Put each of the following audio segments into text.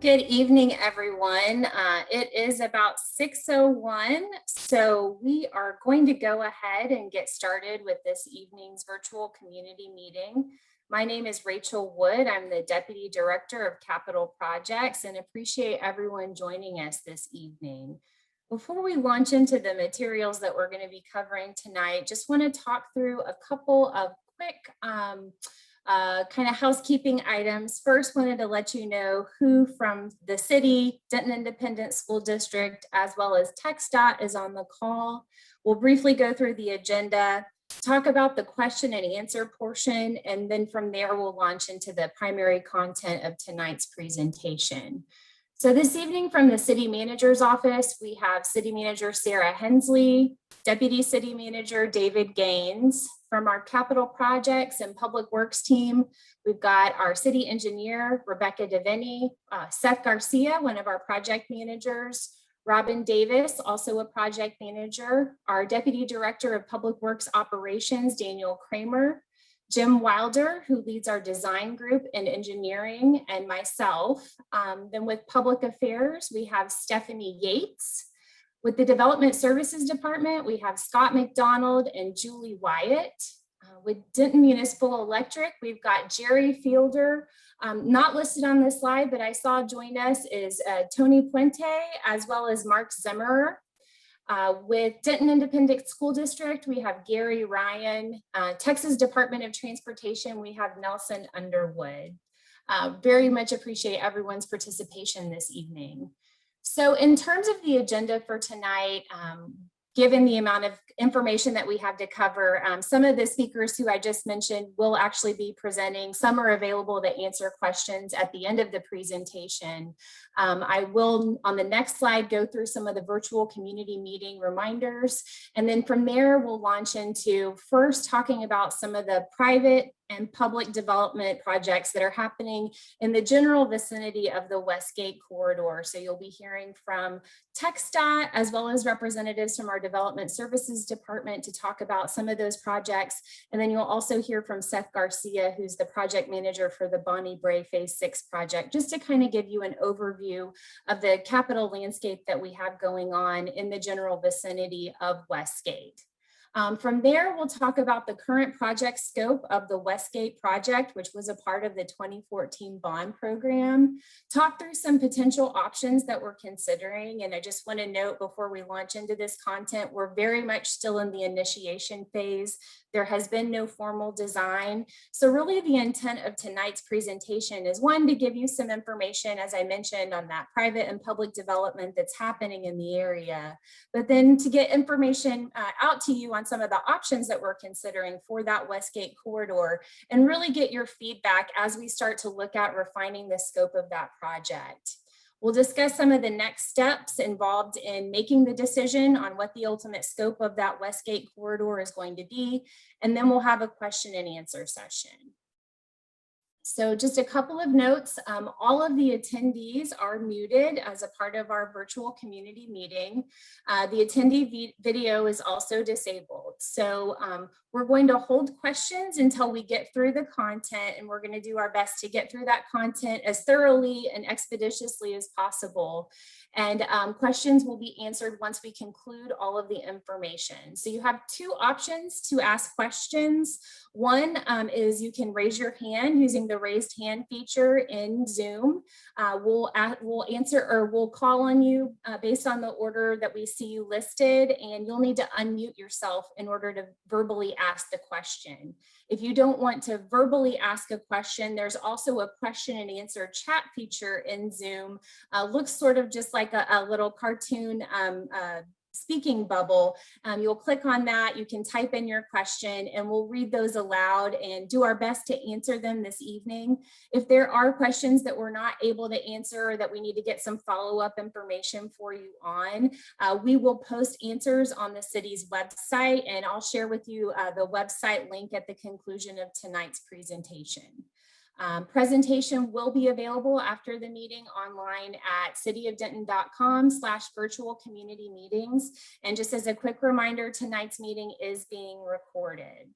Good evening, everyone. It is about 6:01, so we are going to go ahead and get started with this evening's virtual community meeting. My name is Rachel Wood. I'm the Deputy Director of Capital Projects and appreciate everyone joining us this evening. Before we launch into the materials that we're going to be covering tonight, just want to talk through a couple of quick kind of housekeeping items. First, wanted to let you know who from the city, Denton Independent School District, as well as TxDOT is on the call. We'll briefly go through the agenda, talk about the question and answer portion, and then from there we'll launch into the primary content of tonight's presentation. So this evening from the City Manager's Office, we have City Manager Sarah Hensley, Deputy City Manager David Gaines. From our Capital Projects and Public Works team, we've got our City Engineer, Rebecca DeVinny, Seth Garcia, one of our project managers, Robin Davis, also a project manager, our Deputy Director of Public Works Operations, Daniel Kramer, Jim Wilder, who leads our design group in engineering, and myself. Then with Public Affairs, we have Stephanie Yates. With the Development Services Department, we have Scott McDonald and Julie Wyatt. With Denton Municipal Electric, we've got Jerry Fielder, not listed on this slide, but I saw join us is Tony Puente, as well as Mark Zimmerer. With Denton Independent School District, we have Gary Ryan. Texas Department of Transportation, we have Nelson Underwood. Very much appreciate everyone's participation this evening. So in terms of the agenda for tonight, given the amount of information that we have to cover, some of the speakers who I just mentioned will actually be presenting. Some are available to answer questions at the end of the presentation. I will, on the next slide, go through some of the virtual community meeting reminders. And then from there, we'll launch into first talking about some of the private and public development projects that are happening in the general vicinity of the Westgate corridor. So you'll be hearing from TxDOT as well as representatives from our Development Services Department to talk about some of those projects. And then you'll also hear from Seth Garcia, who's the project manager for the Bonnie Bray Phase 6 project, just to kind of give you an overview of the capital landscape that we have going on in the general vicinity of Westgate. From there, we'll talk about the current project scope of the Westgate project, which was a part of the 2014 bond program, talk through some potential options that we're considering. And I just want to note before we launch into this content, we're very much still in the initiation phase. There has been no formal design. So really the intent of tonight's presentation is one, to give you some information, as I mentioned, on that private and public development that's happening in the area, but then to get information out to you on some of the options that we're considering for that Westgate corridor and really get your feedback as we start to look at refining the scope of that project. We'll discuss some of the next steps involved in making the decision on what the ultimate scope of that Westgate corridor is going to be, and then we'll have a question and answer session. So just a couple of notes, all of the attendees are muted as a part of our virtual community meeting. The attendee video is also disabled. So we're going to hold questions until we get through the content, and we're going to do our best to get through that content as thoroughly and expeditiously as possible. And questions will be answered once we conclude all of the information. So you have two options to ask questions. One is you can raise your hand using the raised hand feature in Zoom. We'll answer, or we'll call on you based on the order that we see you listed, and you'll need to unmute yourself in order to verbally ask the question. If you don't want to verbally ask a question, there's also a question and answer chat feature in Zoom. Looks sort of just like a little cartoon speaking bubble. You'll click on that, you can type in your question, and we'll read those aloud and do our best to answer them this evening. If there are questions that we're not able to answer or that we need to get some follow-up information for you on, we will post answers on the city's website, and I'll share with you the website link at the conclusion of tonight's presentation. Presentation will be available after the meeting online at cityofdenton.com/virtual community meetings. And just as a quick reminder, tonight's meeting is being recorded.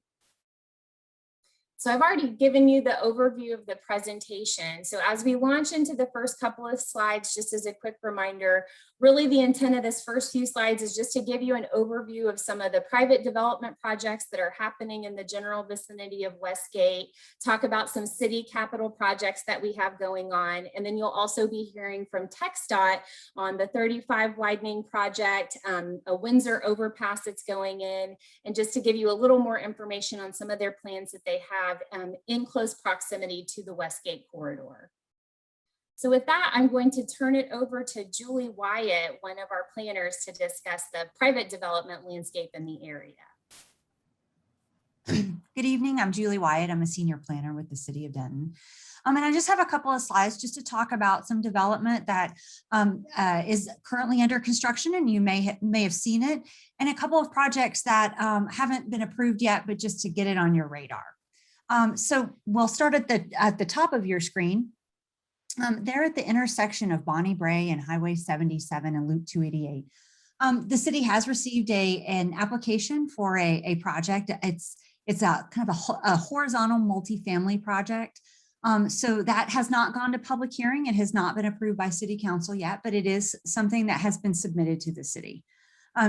So I've already given you the overview of the presentation. So as we launch into the first couple of slides, just as a quick reminder, really the intent of this first few slides is just to give you an overview of some of the private development projects that are happening in the general vicinity of Westgate, talk about some city capital projects that we have going on, and then you'll also be hearing from TxDOT on the 35 widening project, a Windsor overpass that's going in, and just to give you a little more information on some of their plans that they have in close proximity to the Westgate corridor. So with that, I'm going to turn it over to Julie Wyatt, one of our planners, to discuss the private development landscape in the area. Good evening, I'm Julie Wyatt. I'm a senior planner with the City of Denton. And I just have a couple of slides just to talk about some development that is currently under construction, and you may have seen it, and a couple of projects that haven't been approved yet, but just to get it on your radar. So we'll start at the top of your screen. There at the intersection of Bonnie Bray and Highway 77 and Loop 288. The city has received an application for a project. It's a kind of a horizontal multifamily project. So that has not gone to public hearing. It has not been approved by City Council yet, but it is something that has been submitted to the city.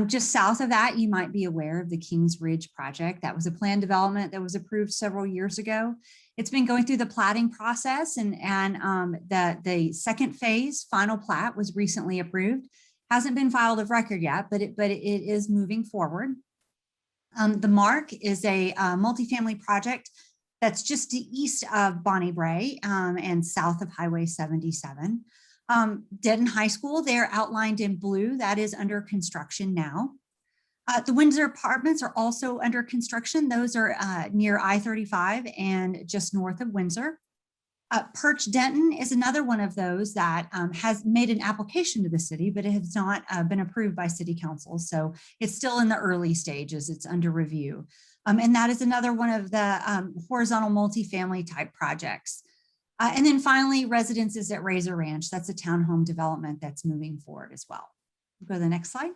Just south of that, you might be aware of the Kings Ridge project. That was a planned development that was approved several years ago. It's been going through the platting process, and the second phase final plat was recently approved. Hasn't been filed of record yet, but it is moving forward. The Mark is a multifamily project that's just east of Bonnie Bray and south of Highway 77. Denton High School, they're outlined in blue. That is under construction now. The Windsor apartments are also under construction. Those are near I-35 and just north of Windsor. Perch Denton is another one of those that has made an application to the city, but it has not been approved by City Council. So it's still in the early stages. It's under review. And that is another one of the horizontal multifamily type projects. And then finally, Residences at Razor Ranch. That's a townhome development that's moving forward as well. Go to the next slide.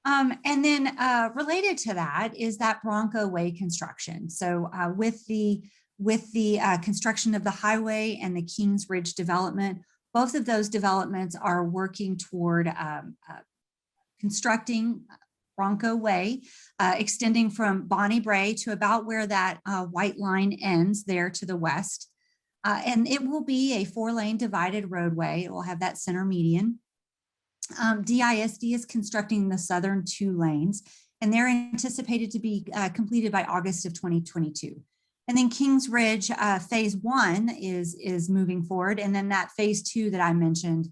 And then related to that is that Bronco Way construction. So with the construction of the highway and the Kings Ridge development, both of those developments are working toward constructing Bronco Way, extending from Bonnie Bray to about where that white line ends there to the west. And it will be a 4-lane divided roadway. It will have that center median. DISD is constructing the southern 2 lanes, and they're anticipated to be completed by August of 2022. And then Kings Ridge phase 1 is moving forward. And then that phase 2 that I mentioned,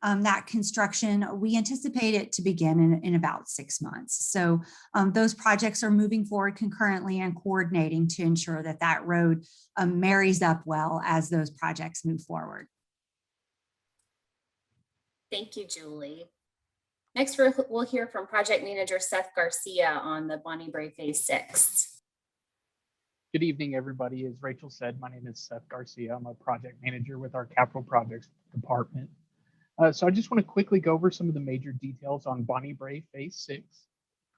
that construction, we anticipate it to begin in about 6 months. So those projects are moving forward concurrently and coordinating to ensure that that road marries up well as those projects move forward. Thank you, Julie. Next, we'll hear from project manager Seth Garcia on the Bonnie Bray phase 6. Good evening, everybody. As Rachel said, my name is Seth Garcia. I'm a project manager with our capital projects department. So I just want to quickly go over some of the major details on Bonnie Bray phase 6.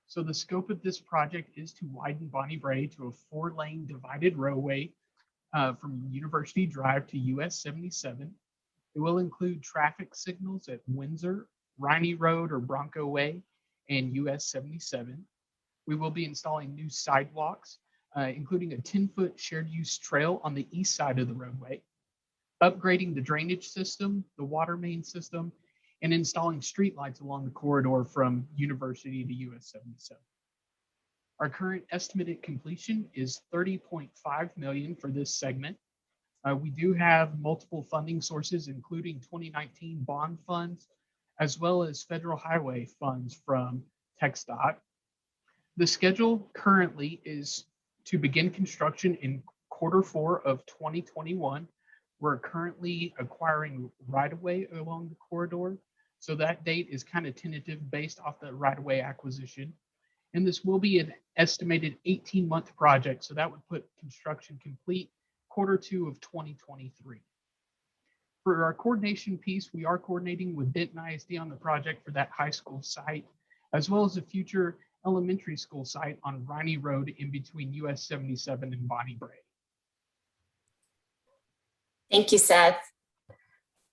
So the scope of this project is to widen Bonnie Bray to a 4-lane divided roadway from University Drive to US 77. It will include traffic signals at Windsor, Riney Road or Bronco Way, and US 77. We will be installing new sidewalks, including a 10-foot shared use trail on the east side of the roadway, upgrading the drainage system, the water main system, and installing streetlights along the corridor from University to US 77. Our current estimated completion is $30.5 million for this segment. We do have multiple funding sources, including 2019 bond funds, as well as federal highway funds from TxDOT. The schedule currently is to begin construction in Q4 of 2021. We're currently acquiring right-of-way along the corridor, so that date is kind of tentative based off the right-of-way acquisition. And this will be an estimated 18-month project, so that would put construction complete Q2 of 2023. For our coordination piece, we are coordinating with Denton ISD on the project for that high school site, as well as a future elementary school site on Riney Road in between US 77 and Bonnie Bray. Thank you, Seth.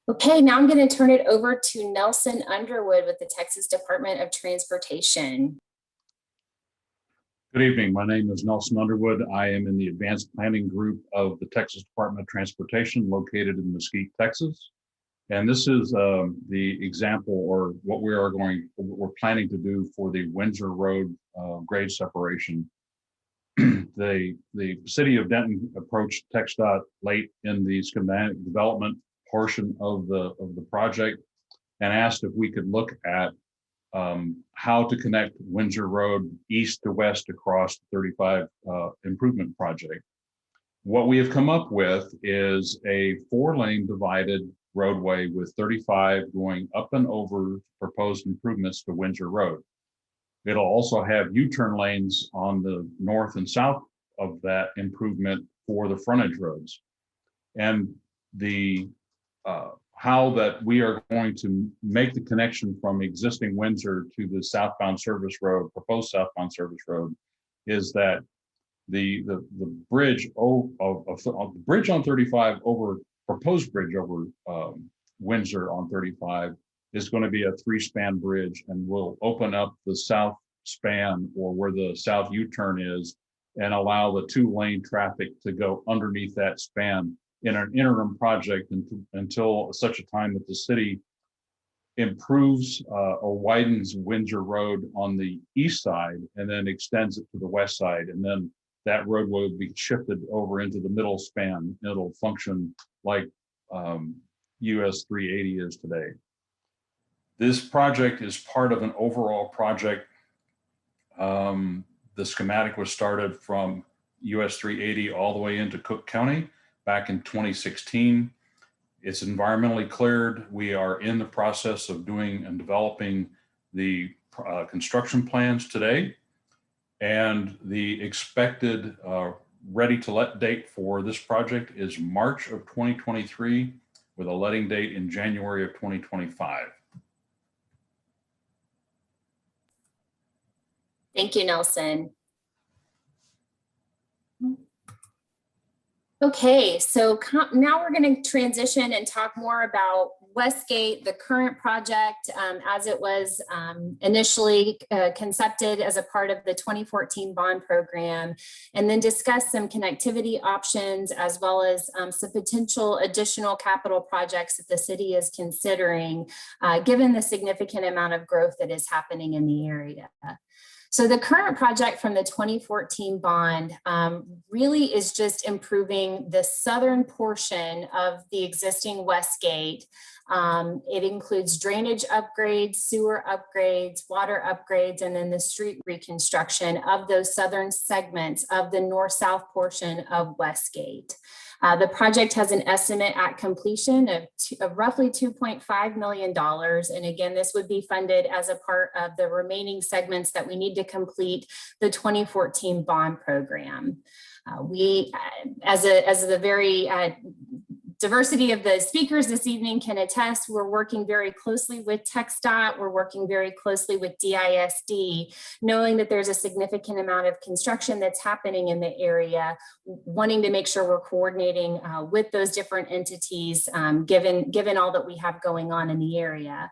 Okay, now I'm going to turn it over to Nelson Underwood with the Texas Department of Transportation. Good evening. My name is Nelson Underwood. I am in the Advanced Planning Group of the Texas Department of Transportation located in Mesquite, Texas. And this is the example or what we're planning to do for the Windsor Road grade separation. The city of Denton approached TxDOT late in the schematic development portion of the project and asked if we could look at how to connect Windsor Road east to west across the 35 improvement project. What we have come up with is a 4-lane divided roadway with 35 going up and over proposed improvements to Windsor Road. It'll also have U-turn lanes on the north and south of that improvement for the frontage roads. And the how that we are going to make the connection from existing Windsor to the southbound service road, proposed southbound service road, is that the bridge the bridge on 35 over proposed bridge over Windsor on 35 is going to be a 3-span bridge and will open up the south span or where the south U-turn is and allow the 2-lane traffic to go underneath that span in an interim project until such a time that the city improves or widens Windsor Road on the east side and then extends it to the west side. And then that road will be shifted over into the middle span. It'll function like US 380 is today. This project is part of an overall project. The schematic was started from US 380 all the way into Cook County back in 2016. It's environmentally cleared. We are in the process of doing and developing the construction plans today. And the expected ready to let date for this project is March of 2023 with a letting date in January of 2025. Thank you, Nelson. Okay, so now we're going to transition and talk more about Westgate, the current project as it was initially concepted as a part of the 2014 bond program, and then discuss some connectivity options as well as some potential additional capital projects that the city is considering, given the significant amount of growth that is happening in the area. So the current project from the 2014 bond really is just improving the southern portion of the existing Westgate. It includes drainage upgrades, sewer upgrades, water upgrades, and then the street reconstruction of those southern segments of the north-south portion of Westgate. The project has an estimate at completion of roughly $2.5 million. And again, this would be funded as a part of the remaining segments that we need to complete the 2014 bond program. We, as the very diversity of the speakers this evening can attest, we're working very closely with TxDOT. We're working very closely with DISD, knowing that there's a significant amount of construction that's happening in the area, wanting to make sure we're coordinating with those different entities, given all that we have going on in the area.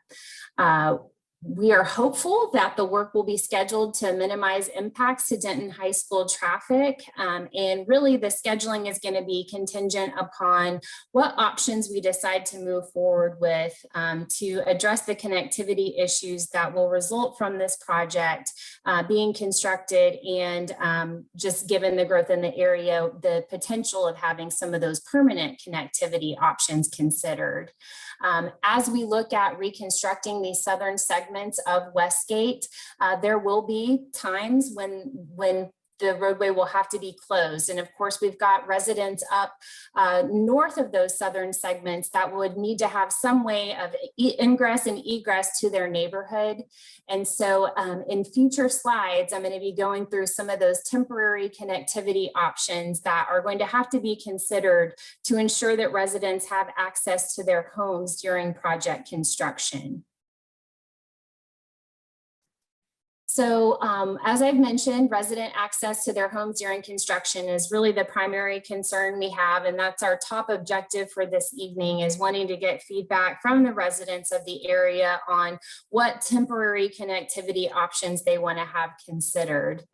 We are hopeful that the work will be scheduled to minimize impacts to Denton High School traffic. And really the scheduling is going to be contingent upon what options we decide to move forward with to address the connectivity issues that will result from this project being constructed, and just given the growth in the area, the potential of having some of those permanent connectivity options considered. As we look at reconstructing these southern segments of Westgate, there will be times when the roadway will have to be closed. And of course, we've got residents up north of those southern segments that would need to have some way of ingress and egress to their neighborhood. And so in future slides, I'm going to be going through some of those temporary connectivity options that are going to have to be considered to ensure that residents have access to their homes during project construction. So as I've mentioned, resident access to their homes during construction is really the primary concern we have. And that's our top objective for this evening, is wanting to get feedback from the residents of the area on what temporary connectivity options they want to have considered.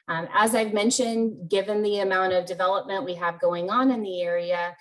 As I've mentioned, given the amount of development we have going on in the area,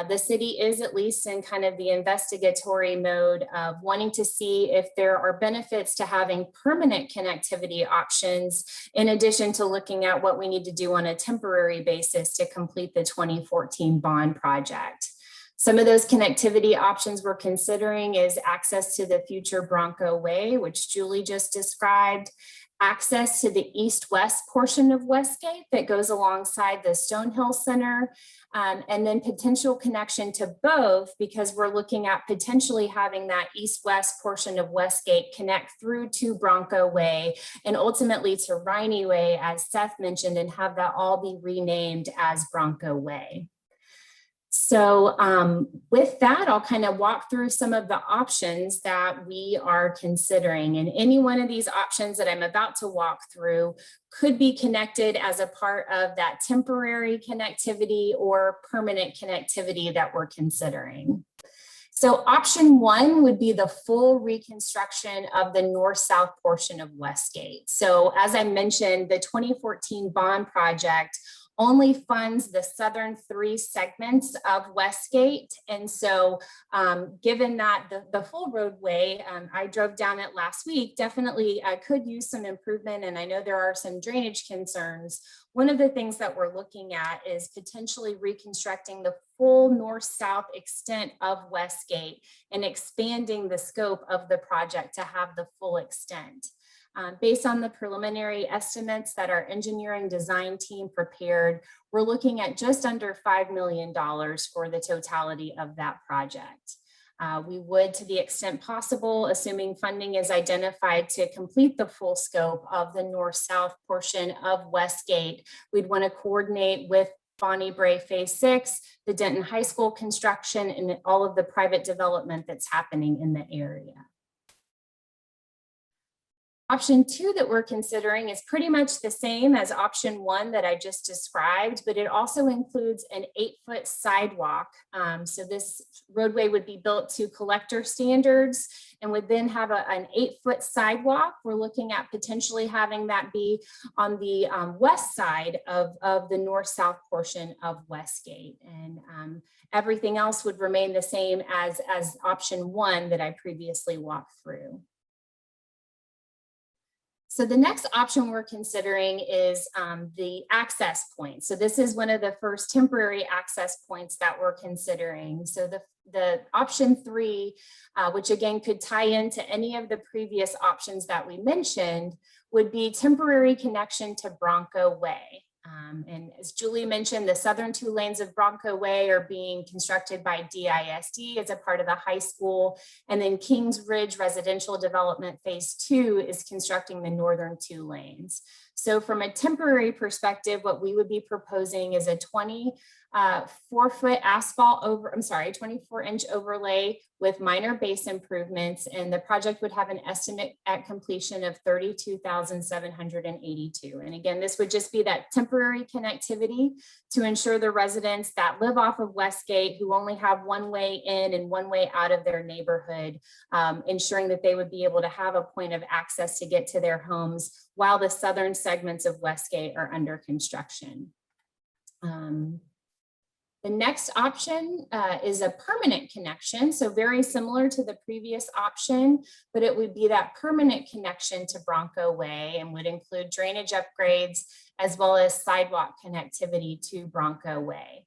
the city is at least in kind of the investigatory mode of wanting to see if there are benefits to having permanent connectivity options, in addition to looking at what we need to do on a temporary basis to complete the 2014 bond project. Some of those connectivity options we're considering is access to the future Bronco Way, which Julie just described, access to the east-west portion of Westgate that goes alongside the Stonehill Center, and then potential connection to both, because we're looking at potentially having that east-west portion of Westgate connect through to Bronco Way and ultimately to Riney Way, as Seth mentioned, and have that all be renamed as Bronco Way. So with that, I'll kind of walk through some of the options that we are considering. And any one of these options that I'm about to walk through could be connected as a part of that temporary connectivity or permanent connectivity that we're considering. So option one would be the full reconstruction of the north-south portion of Westgate. So as I mentioned, the 2014 bond project only funds the southern 3 segments of Westgate. And so given that the full roadway, I drove down it last week, definitely could use some improvement. And I know there are some drainage concerns. One of the things that we're looking at is potentially reconstructing the full north-south extent of Westgate and expanding the scope of the project to have the full extent. Based on the preliminary estimates that our engineering design team prepared, we're looking at just under $5 million for the totality of that project. We would, to the extent possible, assuming funding is identified to complete the full scope of the north-south portion of Westgate, we'd want to coordinate with Bonnie Brae Phase 6, the Denton High School construction, and all of the private development that's happening in the area. Option 2 that we're considering is pretty much the same as option 1 that I just described, but it also includes an 8-foot sidewalk. So this roadway would be built to collector standards and would then have an 8-foot sidewalk. We're looking at potentially having that be on the west side of the north-south portion of Westgate. And everything else would remain the same as option 1 that I previously walked through. So the next option we're considering is the access point. So this is one of the first temporary access points that we're considering. So the option 3, which again could tie into any of the previous options that we mentioned, would be temporary connection to Bronco Way. And as Julie mentioned, the southern 2 lanes of Bronco Way are being constructed by DISD as a part of the high school. And then Kings Ridge Residential Development Phase 2 is constructing the northern 2 lanes. So from a temporary perspective, what we would be proposing is a 24-foot asphalt 24-inch overlay with minor base improvements, and the project would have an estimate at completion of $32,782. And again, this would just be that temporary connectivity to ensure the residents that live off of Westgate, who only have one way in and one way out of their neighborhood, ensuring that they would be able to have a point of access to get to their homes while the southern segments of Westgate are under construction. The next option is a permanent connection. So very similar to the previous option, but it would be that permanent connection to Bronco Way and would include drainage upgrades as well as sidewalk connectivity to Bronco Way.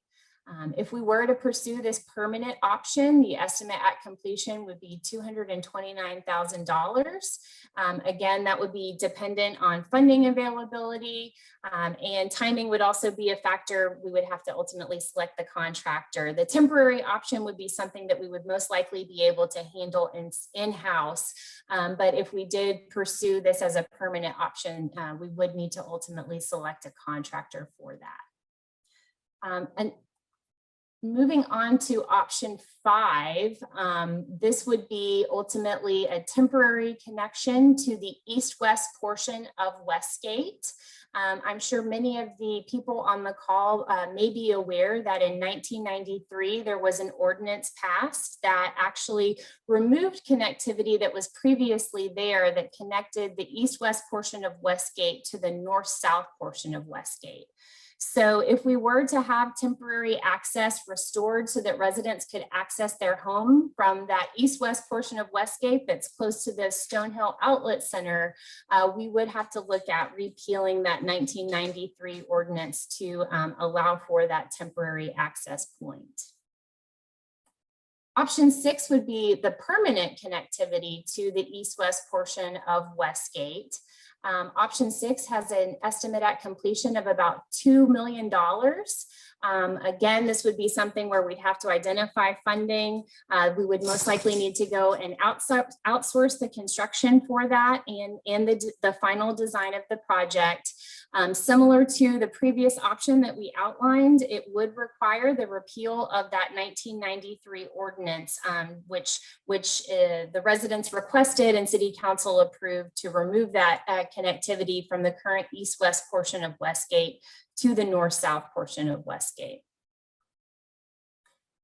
If we were to pursue this permanent option, the estimate at completion would be $229,000. Again, that would be dependent on funding availability, and timing would also be a factor. We would have to ultimately select the contractor. The temporary option would be something that we would most likely be able to handle in-house. But if we did pursue this as a permanent option, we would need to ultimately select a contractor for that. And Moving on to option 5, this would be ultimately a temporary connection to the east-west portion of Westgate. I'm sure many of the people on the call may be aware that in 1993, there was an ordinance passed that actually removed connectivity that was previously there that connected the east-west portion of Westgate to the north-south portion of Westgate. So if we were to have temporary access restored so that residents could access their home from that east-west portion of Westgate that's close to the Stonehill Outlet Center, we would have to look at repealing that 1993 ordinance to allow for that temporary access point. Option 6 would be the permanent connectivity to the east-west portion of Westgate. Option 6 has an estimate at completion of about $2 million. Again, this would be something where we'd have to identify funding. We would most likely need to go and outsource the construction for that and the final design of the project. Similar to the previous option that we outlined, it would require the repeal of that 1993 ordinance, which the residents requested and City Council approved to remove that connectivity from the current east-west portion of Westgate to the north-south portion of Westgate.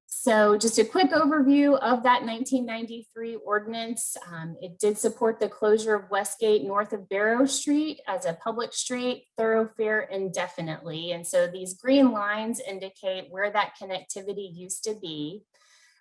So just a quick overview of that 1993 ordinance. It did support the closure of Westgate north of Barrow Street as a public street thoroughfare indefinitely. And so these green lines indicate where that connectivity used to be.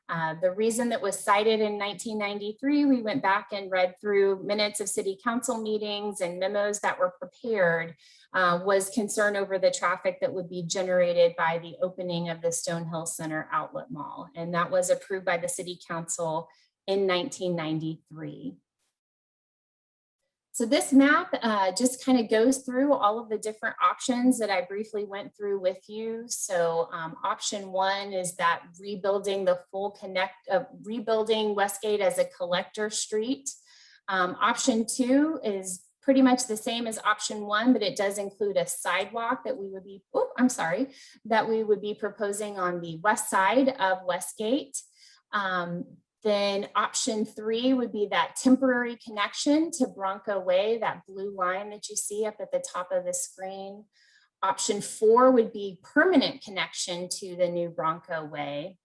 The reason that was cited in 1993, we went back and read through minutes of City Council meetings and memos that were prepared, was concern over the traffic that would be generated by the opening of the Stonehill Center Outlet Mall. And that was approved by the City Council in 1993. So this map just kind of goes through all of the different options that I briefly went through with you. So option 1 is that rebuilding the full rebuilding Westgate as a collector street. Option 2 is pretty much the same as option 1, but it does include a sidewalk that we would be, that we would be proposing on the west side of Westgate. Then option 3 would be that temporary connection to Bronco Way, that blue line that you see up at the top of the screen. Option 4 would be permanent connection to the new Bronco Way.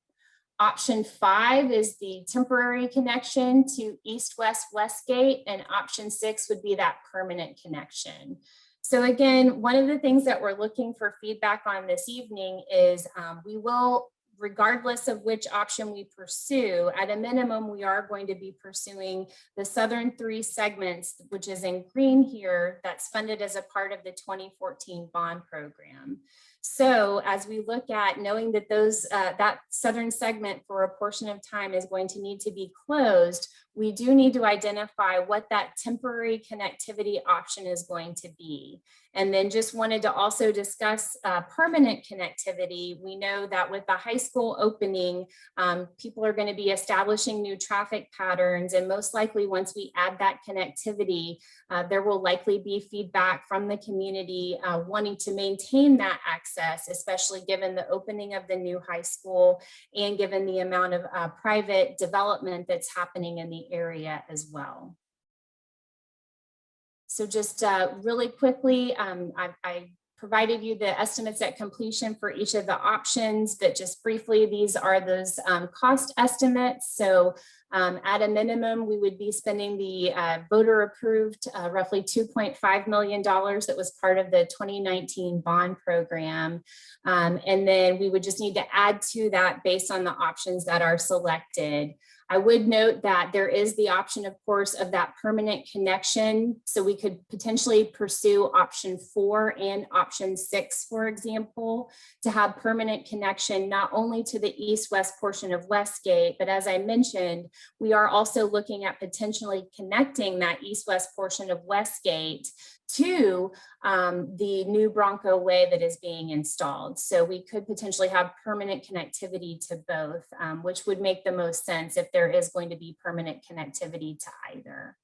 Option 5 is the temporary connection to east-west Westgate, and option 6 would be that permanent connection. So again, one of the things that we're looking for feedback on this evening is we will, regardless of which option we pursue, at a minimum, we are going to be pursuing the southern 3 segments, which is in green here, that's funded as a part of the 2014 bond program. So as we look at knowing that that southern segment for a portion of time is going to need to be closed, we do need to identify what that temporary connectivity option is going to be. And then just wanted to also discuss permanent connectivity. We know that with the high school opening, people are going to be establishing new traffic patterns, and most likely once we add that connectivity, there will likely be feedback from the community wanting to maintain that access, especially given the opening of the new high school and given the amount of private development that's happening in the area as well. So just really quickly, I provided you the estimates at completion for each of the options, but just briefly, these are those cost estimates. So at a minimum, we would be spending the voter approved roughly $2.5 million that was part of the 2019 bond program. And then we would just need to add to that based on the options that are selected. I would note that there is the option, of course, of that permanent connection. So we could potentially pursue option 4 and option 6, for example, to have permanent connection not only to the east-west portion of Westgate, but as I mentioned, we are also looking at potentially connecting that east-west portion of Westgate to the new Bronco Way that is being installed. So we could potentially have permanent connectivity to both, which would make the most sense if there is going to be permanent connectivity to either.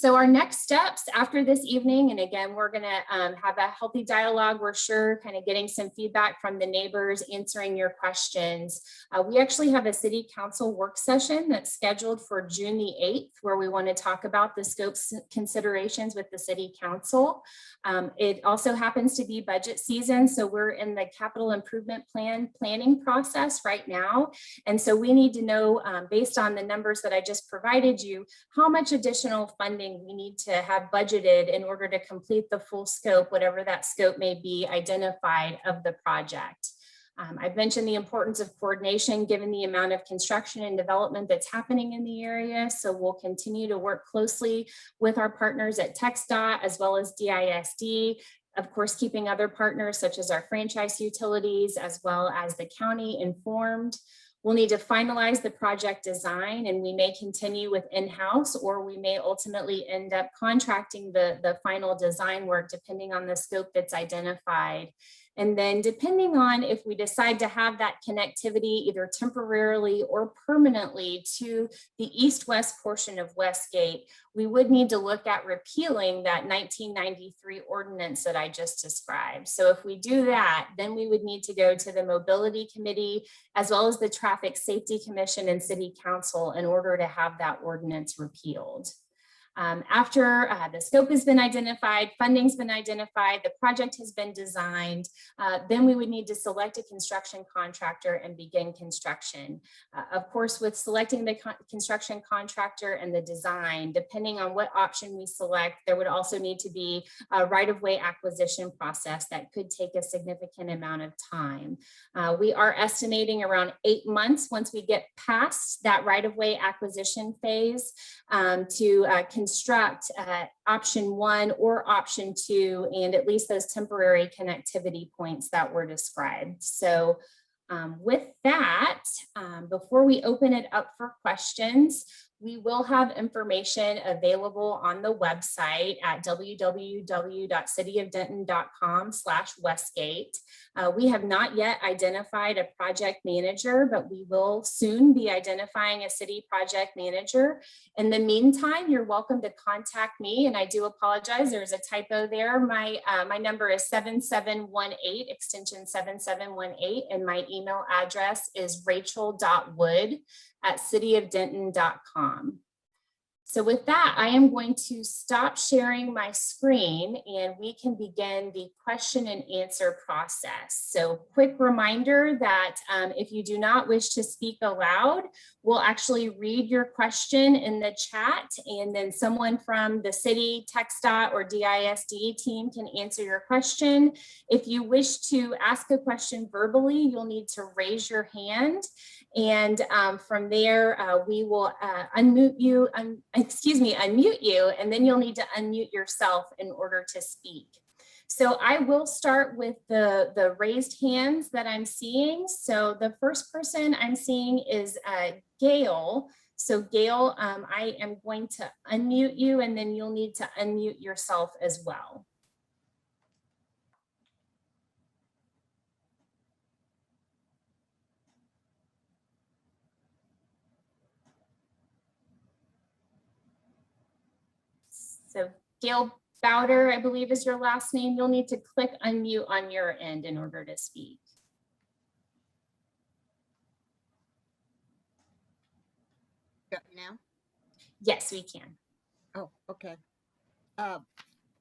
So our next steps after this evening, and again, we're going to have a healthy dialogue. We're sure kind of getting some feedback from the neighbors, answering your questions. We actually have a city council work session that's scheduled for June the 8th, where we want to talk about the scopes considerations with the city council. It also happens to be budget season, so we're in the capital improvement planning process right now. And so we need to know, based on the numbers that I just provided you, how much additional funding we need to have budgeted in order to complete the full scope, whatever that scope may be identified of the project. I've mentioned the importance of coordination given the amount of construction and development that's happening in the area. So we'll continue to work closely with our partners at TxDOT as well as DISD, of course, keeping other partners such as our franchise utilities as well as the county informed. We'll need to finalize the project design, and we may continue with in-house, or we may ultimately end up contracting the final design work depending on the scope that's identified. And then depending on if we decide to have that connectivity either temporarily or permanently to the east-west portion of Westgate, we would need to look at repealing that 1993 ordinance that I just described. So if we do that, then we would need to go to the Mobility Committee as well as the Traffic Safety Commission and City Council in order to have that ordinance repealed. After the scope has been identified, funding's been identified, the project has been designed, then we would need to select a construction contractor and begin construction. Of course, with selecting the construction contractor and the design, depending on what option we select, there would also need to be a right-of-way acquisition process that could take a significant amount of time. We are estimating around 8 months once we get past that right-of-way acquisition phase to construct option 1 or option 2, and at least those temporary connectivity points that were described. So with that, before we open it up for questions, we will have information available on the website at www.cityofdenton.com/Westgate. We have not yet identified a project manager, but we will soon be identifying a city project manager. In the meantime, you're welcome to contact me, and I do apologize, there's a typo there. My number is 7718, extension 7718, and my email address is rachel.wood@cityofdenton.com. So with that, I am going to stop sharing my screen and we can begin the question and answer process. So quick reminder that if you do not wish to speak aloud, we'll actually read your question in the chat, and then someone from the city, TxDOT, or DISD team can answer your question. If you wish to ask a question verbally, you'll need to raise your hand. And from there, we will unmute you, and then you'll need to unmute yourself in order to speak. So I will start with the raised hands that I'm seeing. So the first person I'm seeing is Gail. So Gail, I am going to unmute you, and then you'll need to unmute yourself as well. So Gail Bowder, I believe is your last name. You'll need to click unmute on your end in order to speak. Now? Yes, we can. Oh, okay. I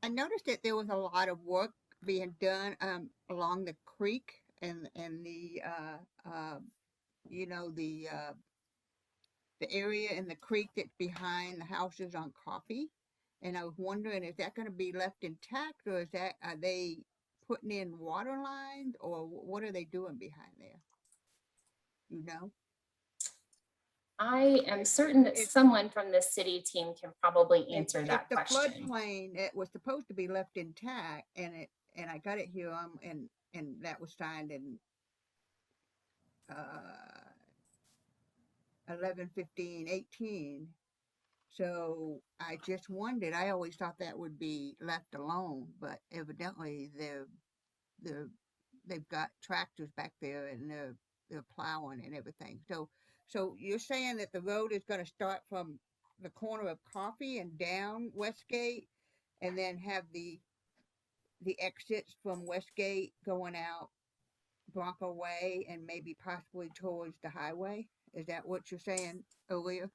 noticed that there was a lot of work being done along the creek and the the area in the creek that's behind the houses on Coffee, and I was wondering, is that going to be left intact, or are they putting in water lines, or what are they doing behind there? You know? I am certain that someone from the city team can probably answer that question. The floodplain, it was supposed to be left intact, and I got it here, and that was signed in 11/15/18. So I just wondered. I always thought that would be left alone, but evidently they've got tractors back there, and they're plowing and everything. So you're saying that the road is going to start from the corner of Coffee and down Westgate, and then have the exits from Westgate going out Bronco Way and maybe possibly towards the highway? Is that what you're saying, Aaliyah?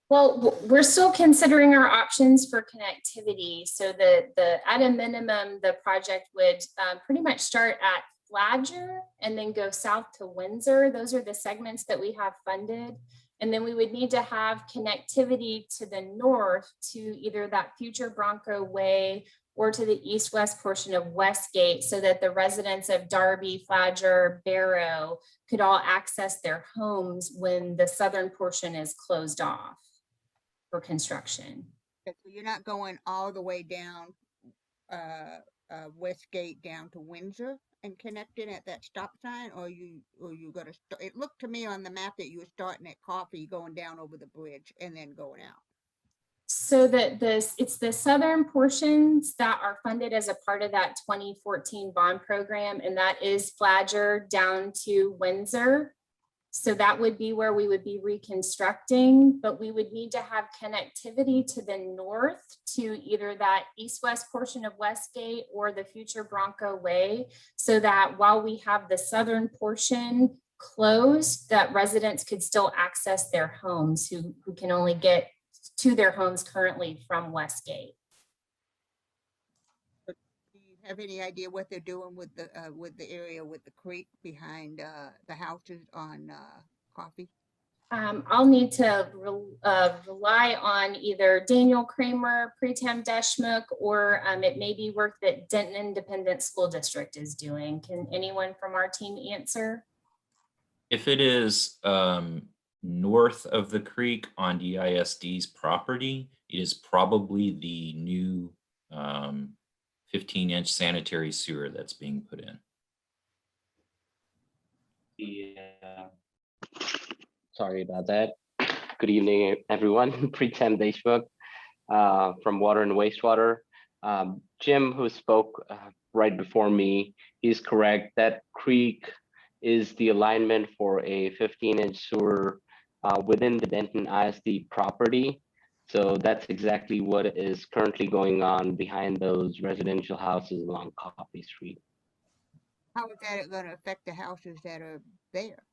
Well, we're still considering our options for connectivity. So at a minimum, the project would pretty much start at Flagler and then go south to Windsor. Those are the segments that we have funded. And then we would need to have connectivity to the north to either that future Bronco Way or to the east-west portion of Westgate, so that the residents of Darby, Flagler, Barrow could all access their homes when the southern portion is closed off for construction. So you're not going all the way down Westgate down to Windsor and connecting at that stop sign, or you gonna start? It looked to me on the map that you were starting at Coffee, going down over the bridge, and then going out. So that it's the southern portions that are funded as a part of that 2014 bond program, and that is Flagler down to Windsor. So that would be where we would be reconstructing, but we would need to have connectivity to the north to either that east-west portion of Westgate or the future Bronco Way, so that while we have the southern portion closed, that residents could still access their homes who can only get to their homes currently from Westgate. Do you have any idea what they're doing with the area with the creek behind the houses on Coffee? I'll need to rely on either Daniel Kramer, Pretam Deshmukh, or it may be work that Denton Independent School District is doing. Can anyone from our team answer? If it is north of the creek on DISD's property, it is probably the new 15-inch sanitary sewer that's being put in. Yeah. Sorry about that. Good evening, everyone. Pretam Deshmukh from Water and Wastewater. Jim, who spoke right before me, is correct. That creek is the alignment for a 15-inch sewer within the Denton ISD property. So that's exactly what is currently going on behind those residential houses along Coffee Street. How is that going to affect the houses that are there?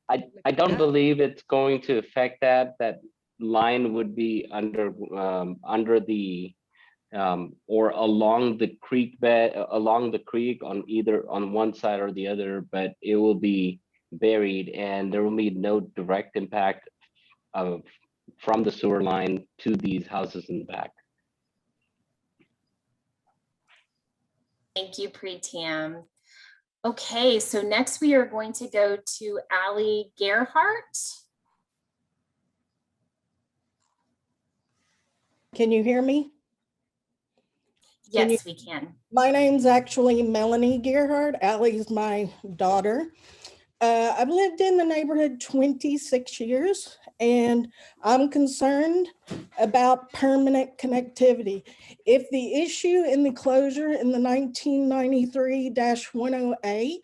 I don't believe it's going to affect that. That line would be under the or along the creek bed, along the creek on either on one side or the other, but it will be buried and there will be no direct impact from the sewer line to these houses in the back. Thank you, Pretam. Okay, so next we are going to go to Allie Gerhart. Can you hear me? Yes, we can. My name's actually Melanie Gerhart. Allie's my daughter. I've lived in the neighborhood 26 years, and I'm concerned about permanent connectivity. If the issue in the closure in the 1993-108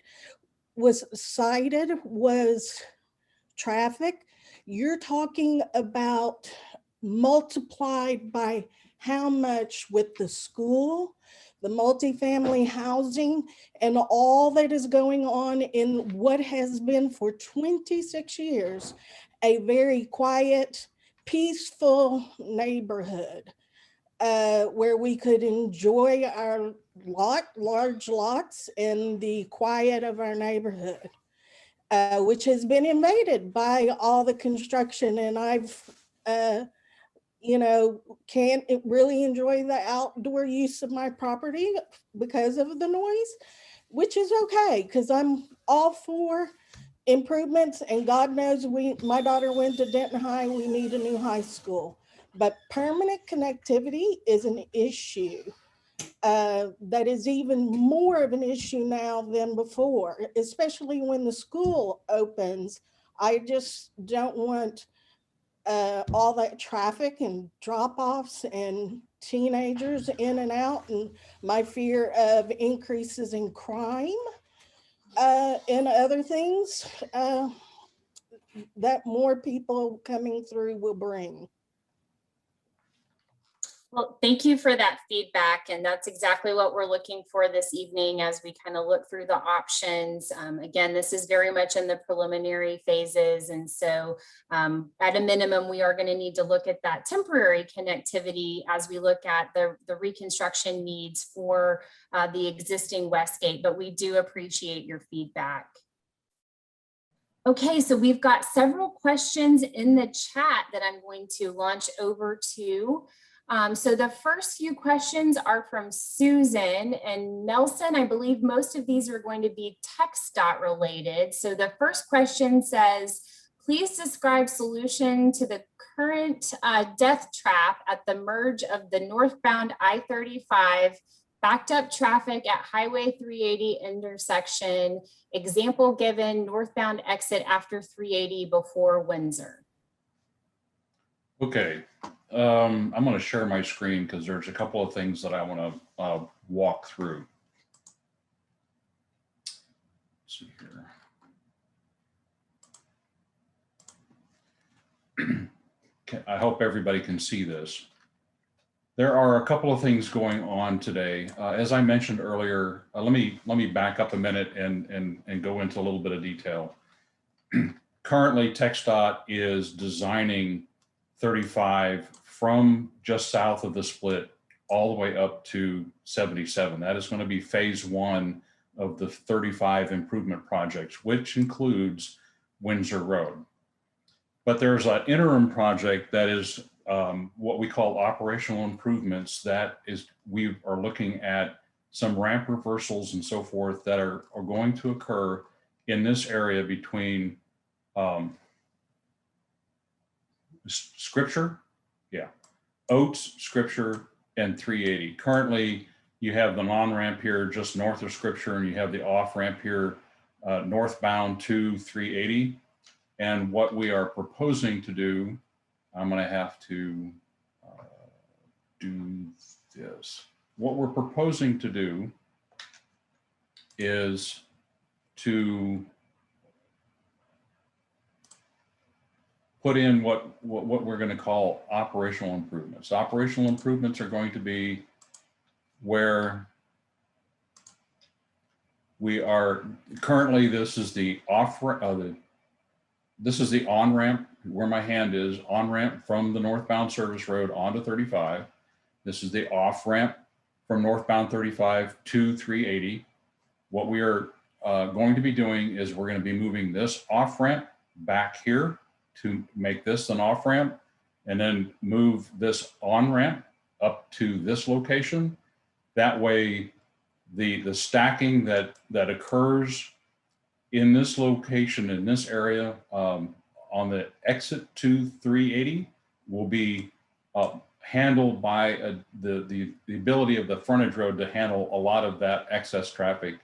was cited was traffic, you're talking about multiplied by how much with the school, the multifamily housing, and all that is going on in what has been for 26 years, a very quiet, peaceful neighborhood where we could enjoy our large lots in the quiet of our neighborhood, which has been invaded by all the construction. And I've can't really enjoy the outdoor use of my property because of the noise, which is okay, because I'm all for improvements. And God knows my daughter went to Denton High, we need a new high school. But permanent connectivity is an issue that is even more of an issue now than before, especially when the school opens. I just don't want all that traffic and drop-offs and teenagers in and out, and my fear of increases in crime and other things. that more people coming through will bring. Well, thank you for that feedback. And that's exactly what we're looking for this evening as we kind of look through the options. Again, this is very much in the preliminary phases. And so at a minimum, we are going to need to look at that temporary connectivity as we look at the reconstruction needs for the existing Westgate, but we do appreciate your feedback. Okay, so we've got several questions in the chat that I'm going to launch over to. So the first few questions are from Susan and Nelson. I believe most of these are going to be TxDOT related. So the first question says, please describe solution to the current death trap at the merge of the northbound I-35, backed up traffic at Highway 380 intersection. Example given, northbound exit after 380 before Windsor. Okay, I'm going to share my screen because there's a couple of things that I want to walk through. Let's see here. Okay, I hope everybody can see this. There are a couple of things going on today. As I mentioned earlier, let me back up a minute and go into a little bit of detail. Currently, TxDOT is designing 35 from just south of the split all the way up to 77. That is going to be phase one of the 35 improvement projects, which includes Windsor Road. But there's an interim project that is what we call operational improvements. That is, we are looking at some ramp reversals and so forth that are going to occur in this area between Scripture, Oates, Scripture, and 380. Currently, you have the non-ramp here just north of Scripture, and you have the off-ramp here northbound to 380. And what we are proposing to do, I'm going to have to do this. What we're proposing to do is to put in what we're going to call operational improvements. Operational improvements are going to be where we are currently. This is the this is the on-ramp where my hand is, on-ramp from the northbound service road onto 35. This is the off-ramp from northbound 35 to 380. What we are going to be doing is we're going to be moving this off-ramp back here to make this an off-ramp, and then move this on-ramp up to this location. That way, the stacking that occurs in this location, in this area, on the exit to 380 will be handled by the ability of the frontage road to handle a lot of that excess traffic.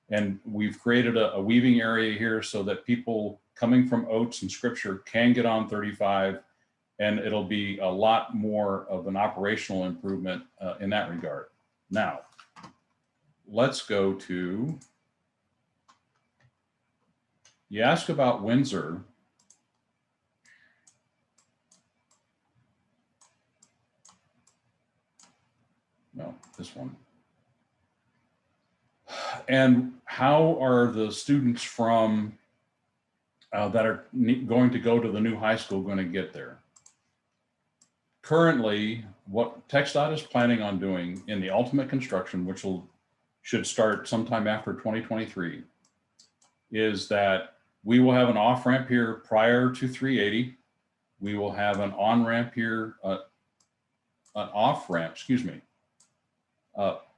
And we've created a weaving area here so that people coming from Oates and Scripture can get on 35, and it'll be a lot more of an operational improvement in that regard. Now, let's go to, you ask about Windsor. No, this one. And how are the students from that are going to go to the new high school going to get there? Currently, what TxDOT is planning on doing in the ultimate construction, which should start sometime after 2023, is that we will have an off-ramp here prior to 380. We will have an on-ramp here, an off-ramp, excuse me.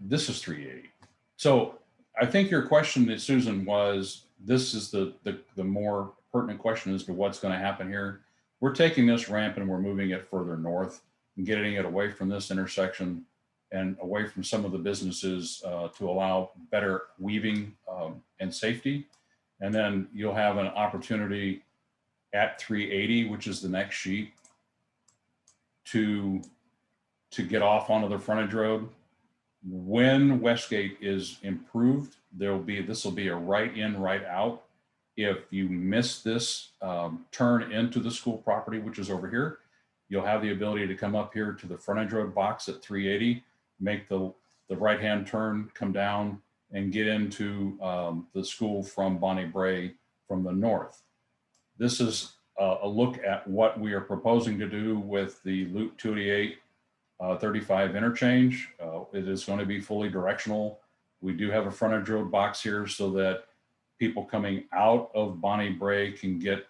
This is 380. So I think your question, Susan, was, this is the more pertinent question as to what's going to happen here. We're taking this ramp and we're moving it further north and getting it away from this intersection and away from some of the businesses to allow better weaving and safety. And then you'll have an opportunity at 380, which is the next sheet, to get off onto the frontage road. When Westgate is improved, this will be a right in, right out. if you miss this turn into the school property, which is over here, you'll have the ability to come up here to the frontage road box at 380, make the right-hand turn, come down and get into the school from Bonnie Bray from the north. This is a look at what we are proposing to do with the Loop 288 35 interchange. It is going to be fully directional. We do have a frontage road box here so that people coming out of Bonnie Bray can get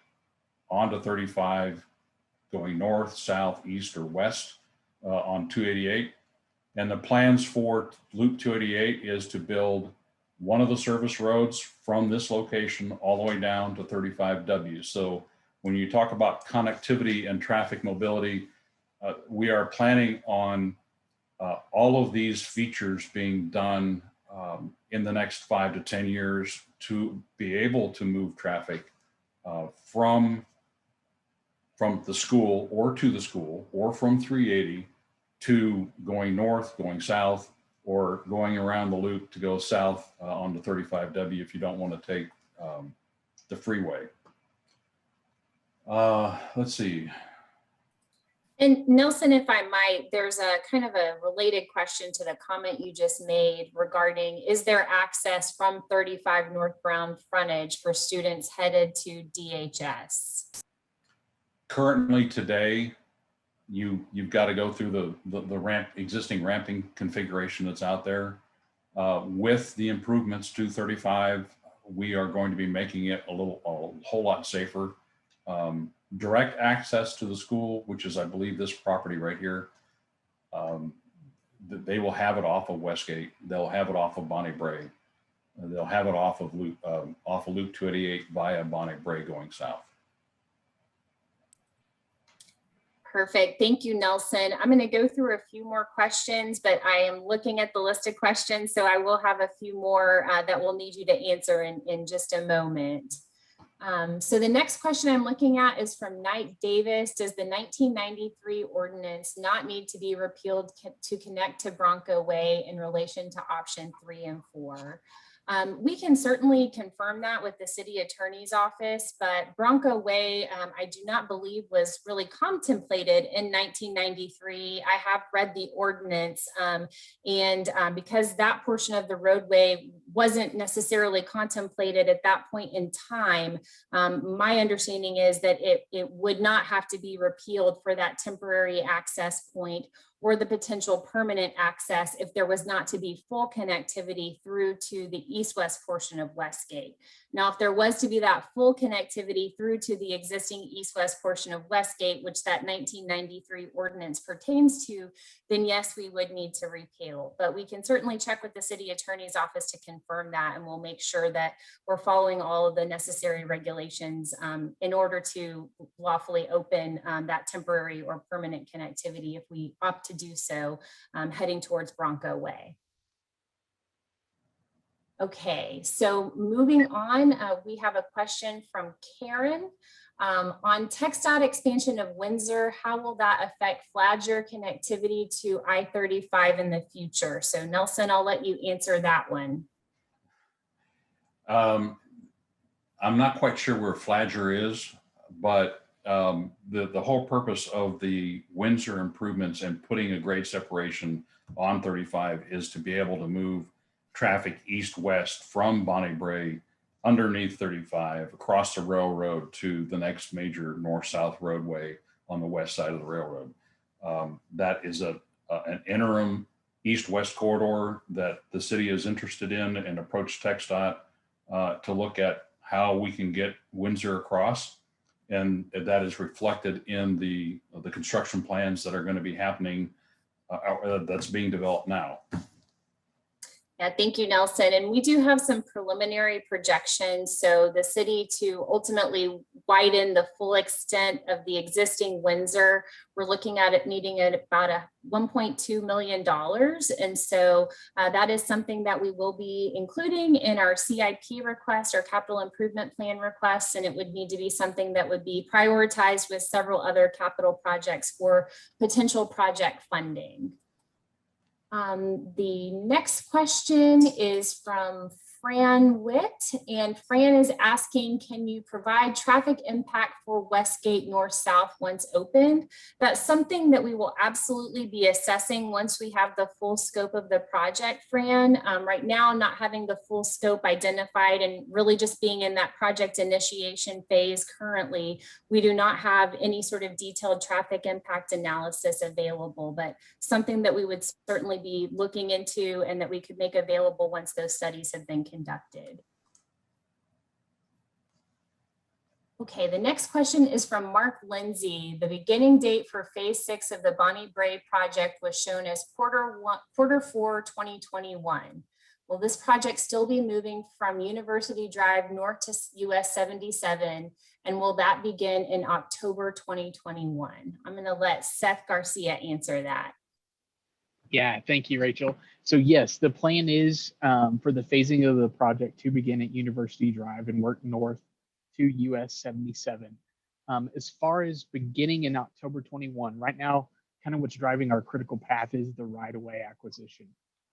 onto 35 going north, south, east, or west on 288. And the plans for Loop 288 is to build one of the service roads from this location all the way down to 35W. So when you talk about connectivity and traffic mobility, we are planning on all of these features being done in the next 5 to 10 years to be able to move traffic from the school or to the school, or from 380 to going north, going south, or going around the loop to go south onto 35W if you don't want to take the freeway. Let's see. And Nelson, if I might, there's a kind of a related question to the comment you just made regarding, is there access from 35 North Brown frontage for students headed to DHS? Currently today, you've got to go through the existing ramping configuration that's out there. With the improvements to 35, we are going to be making it a whole lot safer. Direct access to the school, which is, I believe, this property right here. They will have it off of Westgate. They'll have it off of Bonnie Bray. They'll have it off of Loop 288 via Bonnie Bray going south. Perfect. Thank you, Nelson. I'm going to go through a few more questions, but I am looking at the list of questions, so I will have a few more that we'll need you to answer in just a moment. So the next question I'm looking at is from Knight Davis. Does the 1993 ordinance not need to be repealed to connect to Bronco Way in relation to option 3 and 4? We can certainly confirm that with the city attorney's office, but Bronco Way, I do not believe was really contemplated in 1993. I have read the ordinance, and because that portion of the roadway wasn't necessarily contemplated at that point in time, my understanding is that it would not have to be repealed for that temporary access point or the potential permanent access if there was not to be full connectivity through to the east-west portion of Westgate. Now, if there was to be that full connectivity through to the existing east-west portion of Westgate, which that 1993 ordinance pertains to, then yes, we would need to repeal. But we can certainly check with the city attorney's office to confirm that, and we'll make sure that we're following all of the necessary regulations in order to lawfully open that temporary or permanent connectivity if we opt to do so heading towards Bronco Way. Okay, so moving on, we have a question from Karen. On TxDOT expansion of Windsor, how will that affect Flagler connectivity to I-35 in the future? So Nelson, I'll let you answer that one. I'm not quite sure where Flagler is, but the whole purpose of the Windsor improvements and putting a grade separation on 35 is to be able to move traffic east-west from Bonnie Bray underneath 35 across the railroad to the next major north-south roadway on the west side of the railroad. That is an interim east-west corridor that the city is interested in and approached TxDOT to look at how we can get Windsor across. And that is reflected in the construction plans that are going to be happening, that's being developed now. Yeah, thank you, Nelson. And we do have some preliminary projections. So the city to ultimately widen the full extent of the existing Windsor, we're looking at it needing at about $1.2 million. And so that is something that we will be including in our CIP request, our capital improvement plan request, and it would need to be something that would be prioritized with several other capital projects for potential project funding. The next question is from Fran Witt, and Fran is asking, can you provide traffic impact for Westgate North-South once opened? That's something that we will absolutely be assessing once we have the full scope of the project, Fran. Right now, not having the full scope identified and really just being in that project initiation phase currently, we do not have any sort of detailed traffic impact analysis available, but something that we would certainly be looking into and that we could make available once those studies have been conducted. Okay, the next question is from Mark Lindsay. The beginning date for phase 6 of the Bonnie Brae project was shown as Q4 2021. Will this project still be moving from University Drive north to US 77? And will that begin in October 2021? I'm going to let Seth Garcia answer that. Yeah, thank you, Rachel. So yes, the plan is for the phasing of the project to begin at University Drive and work north to US 77. As far as beginning in October 21, right now, kind of what's driving our critical path is the right-of-way acquisition.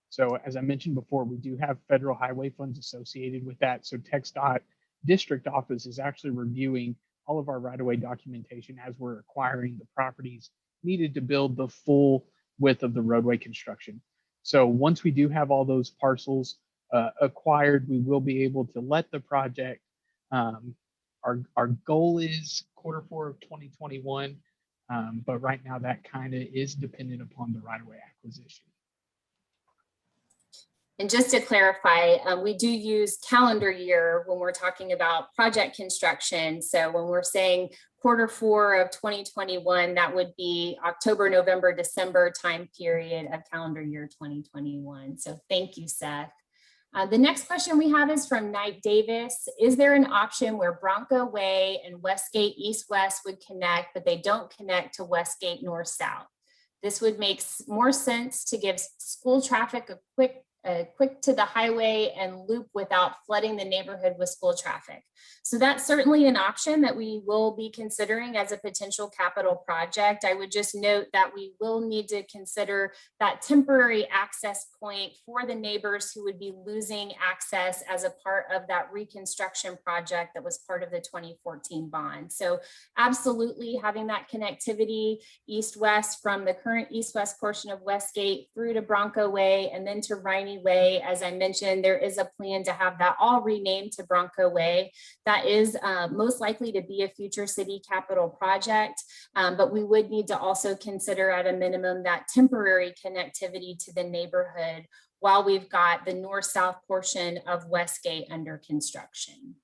So as I mentioned before, we do have federal highway funds associated with that. So TxDOT district office is actually reviewing all of our right-of-way documentation as we're acquiring the properties needed to build the full width of the roadway construction. So once we do have all those parcels acquired, we will be able to let the project. Our goal is Q4 of 2021, but right now that kind of is dependent upon the right-of-way acquisition. And just to clarify, we do use calendar year when we're talking about project construction. So when we're saying Q4 of 2021, that would be October, November, December time period of calendar year 2021. So thank you, Seth. The next question we have is from Knight Davis. Is there an option where Bronco Way and Westgate East-West would connect, but they don't connect to Westgate North-South? This would make more sense to give school traffic a quick to the highway and loop without flooding the neighborhood with school traffic. So that's certainly an option that we will be considering as a potential capital project. I would just note that we will need to consider that temporary access point for the neighbors who would be losing access as a part of that reconstruction project that was part of the 2014 bond. So absolutely having that connectivity east-west from the current east-west portion of Westgate through to Bronco Way and then to Riney Way. As I mentioned, there is a plan to have that all renamed to Bronco Way. That is most likely to be a future city capital project, but we would need to also consider at a minimum that temporary connectivity to the neighborhood while we've got the north-south portion of Westgate under construction.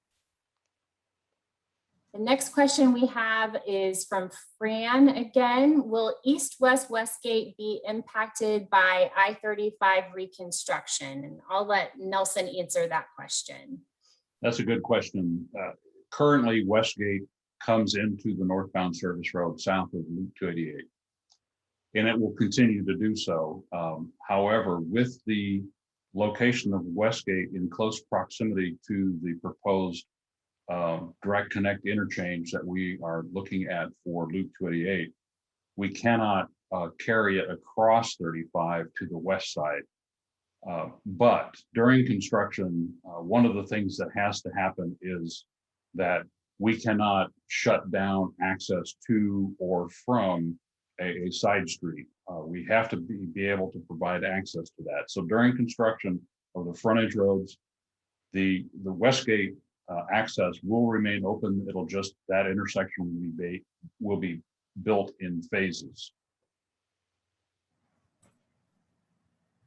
The next question we have is from Fran again. Will East-West Westgate be impacted by I-35 reconstruction? And I'll let Nelson answer that question. That's a good question. Currently, Westgate comes into the northbound service road south of Loop 288, and it will continue to do so. However, with the location of Westgate in close proximity to the proposed direct connect interchange that we are looking at for Loop 288, we cannot carry it across 35 to the west side. But during construction, one of the things that has to happen is that we cannot shut down access to or from a side street. We have to be able to provide access to that. So during construction of the frontage roads, the Westgate access will remain open. It'll just, that intersection will be built in phases.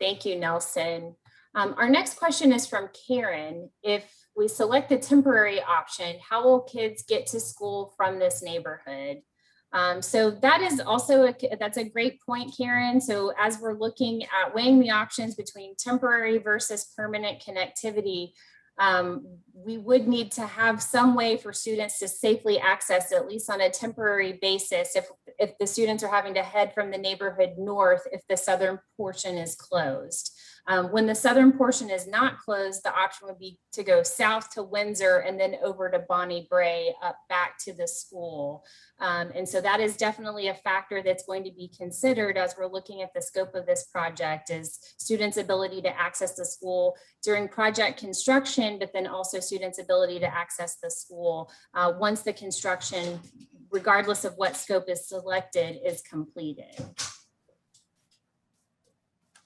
Thank you, Nelson. Our next question is from Karen. If we select the temporary option, how will kids get to school from this neighborhood? So that is also, that's a great point, Karen. So as we're looking at weighing the options between temporary versus permanent connectivity, we would need to have some way for students to safely access, at least on a temporary basis, if the students are having to head from the neighborhood north, if the southern portion is closed. When the southern portion is not closed, the option would be to go south to Windsor and then over to Bonnie Bray up back to the school. And so that is definitely a factor that's going to be considered as we're looking at the scope of this project, is students' ability to access the school during project construction, but then also students' ability to access the school once the construction, regardless of what scope is selected, is completed.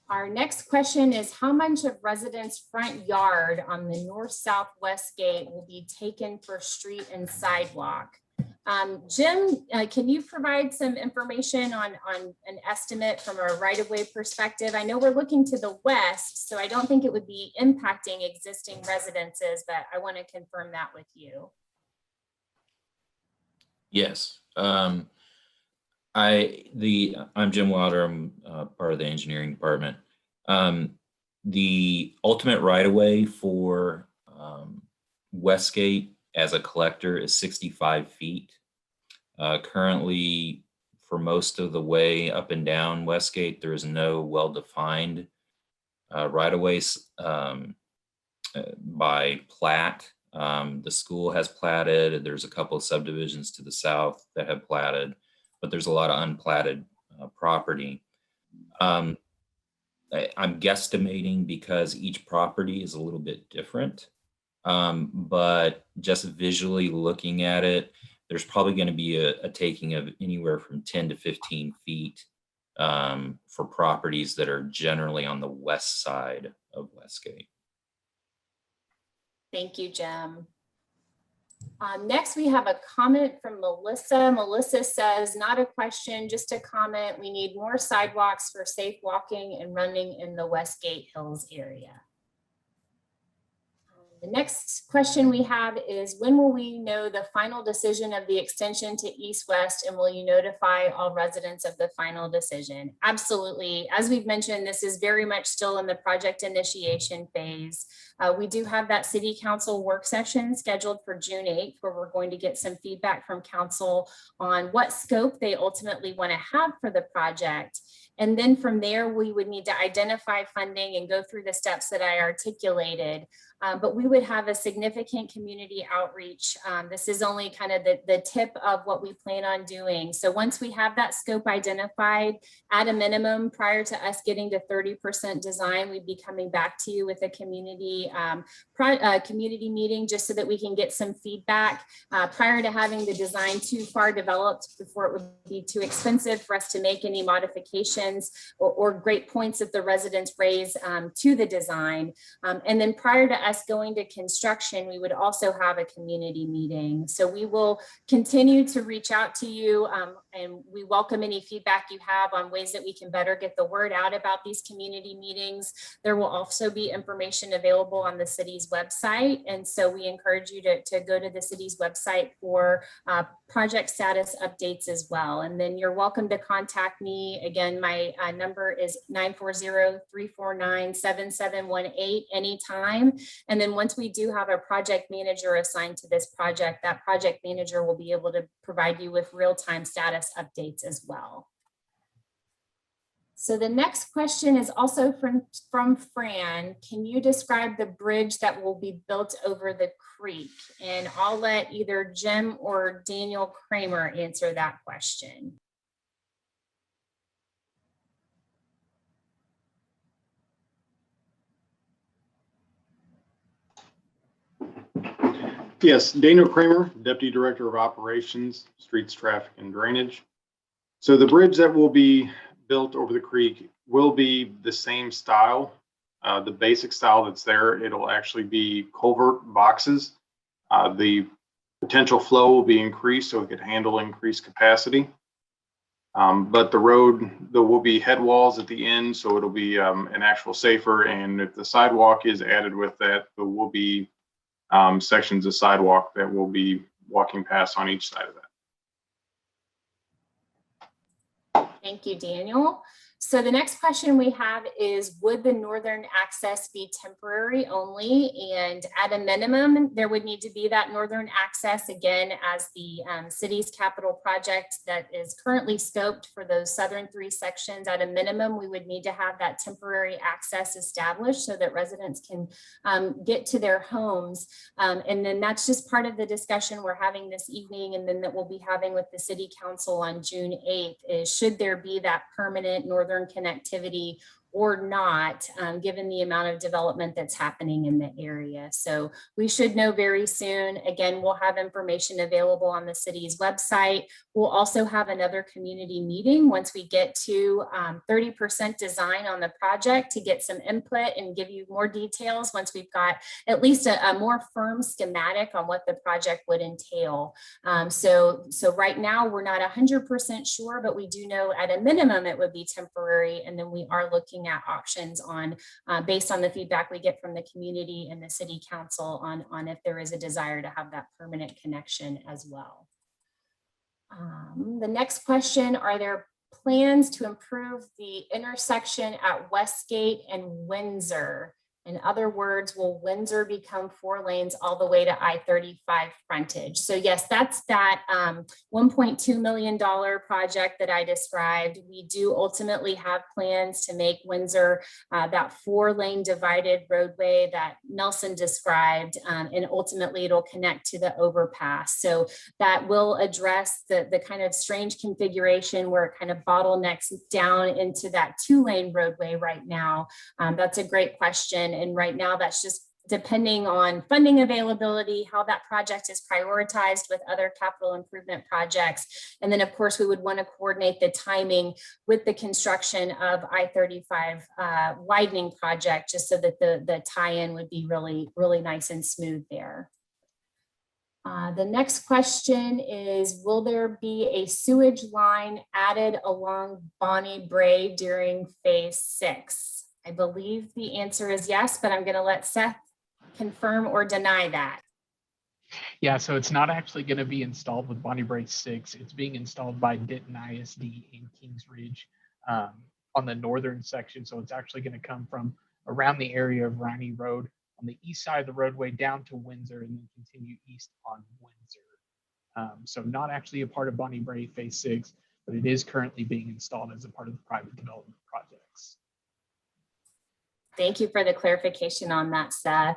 Our next question is, how much of residents' front yard on the north-south Westgate will be taken for street and sidewalk? Jim, can you provide some information on an estimate from a right-of-way perspective? I know we're looking to the west, so I don't think it would be impacting existing residences, but I want to confirm that with you. Yes. I'm Jim Wilder. I'm part of the engineering department. The ultimate right-of-way for Westgate as a collector is 65 feet. Currently, for most of the way up and down Westgate, there is no well-defined right-of-ways by plat. The school has platted. There's a couple of subdivisions to the south that have platted, but there's a lot of unplatted property. I'm guesstimating because each property is a little bit different, but just visually looking at it, there's probably going to be a taking of anywhere from 10 to 15 feet for properties that are generally on the west side of Westgate. Thank you, Jim. Next, we have a comment from Melissa. Melissa says, not a question, just a comment. We need more sidewalks for safe walking and running in the Westgate Hills area. The next question we have is, when will we know the final decision of the extension to east-west, and will you notify all residents of the final decision? Absolutely. As we've mentioned, this is very much still in the project initiation phase. We do have that city council work session scheduled for June 8th, where we're going to get some feedback from council on what scope they ultimately want to have for the project. And then from there, we would need to identify funding and go through the steps that I articulated. But we would have a significant community outreach. This is only kind of the tip of what we plan on doing. So once we have that scope identified, at a minimum, prior to us getting to 30% design, we'd be coming back to you with a community meeting, just so that we can get some feedback prior to having the design too far developed before it would be too expensive for us to make any modifications or great points that the residents raise to the design. And then prior to us going to construction, we would also have a community meeting. So we will continue to reach out to you, and we welcome any feedback you have on ways that we can better get the word out about these community meetings. There will also be information available on the city's website. And so we encourage you to go to the city's website for project status updates as well. And then you're welcome to contact me. Again, my number is 940-349-7718 anytime. And then once we do have a project manager assigned to this project, that project manager will be able to provide you with real-time status updates as well. So the next question is also from Fran. Can you describe the bridge that will be built over the creek? And I'll let either Jim or Daniel Kramer answer that question. Yes, Daniel Kramer, Deputy Director of Operations, Streets, Traffic, and Drainage. So the bridge that will be built over the creek will be the same style, the basic style that's there. It'll actually be culvert boxes. The potential flow will be increased so it could handle increased capacity. But the road, there will be head walls at the end, so it'll be an actual safer. And if the sidewalk is added with that, there will be sections of sidewalk that will be walking past on each side of that. Thank you, Daniel. So the next question we have is, would the northern access be temporary only? And at a minimum, there would need to be that northern access again as the city's capital project that is currently scoped for those southern 3 sections. At a minimum, we would need to have that temporary access established so that residents can get to their homes. And then that's just part of the discussion we're having this evening, and then that we'll be having with the city council on June 8th is, should there be that permanent northern connectivity or not, given the amount of development that's happening in the area. So we should know very soon. Again, we'll have information available on the city's website. We'll also have another community meeting once we get to 30% design on the project to get some input and give you more details once we've got at least a more firm schematic on what the project would entail. So right now we're not 100% sure, but we do know at a minimum it would be temporary. And then we are looking at options on based on the feedback we get from the community and the city council on if there is a desire to have that permanent connection as well. The next question, are there plans to improve the intersection at Westgate and Windsor? In other words, will Windsor become 4 lanes all the way to I-35 frontage? So yes, that's that $1.2 million project that I described. We do ultimately have plans to make Windsor that 4-lane divided roadway that Nelson described, and ultimately it'll connect to the overpass. So that will address the kind of strange configuration where it kind of bottlenecks down into that 2-lane roadway right now. That's a great question. And right now that's just depending on funding availability, how that project is prioritized with other capital improvement projects. And then of course we would want to coordinate the timing with the construction of I-35 widening project, just so that the tie-in would be really, really nice and smooth there. The next question is, will there be a sewage line added along Bonnie Brae during phase 6? I believe the answer is yes, but I'm going to let Seth confirm or deny that. Yeah, so it's not actually going to be installed with Bonnie Brae 6. It's being installed by Denton ISD in Kings Ridge on the northern section. So it's actually going to come from around the area of Riney Road on the east side of the roadway down to Windsor and then continue east on Windsor. So not actually a part of Bonnie Brae phase 6, but it is currently being installed as a part of the private development projects. Thank you for the clarification on that, Seth.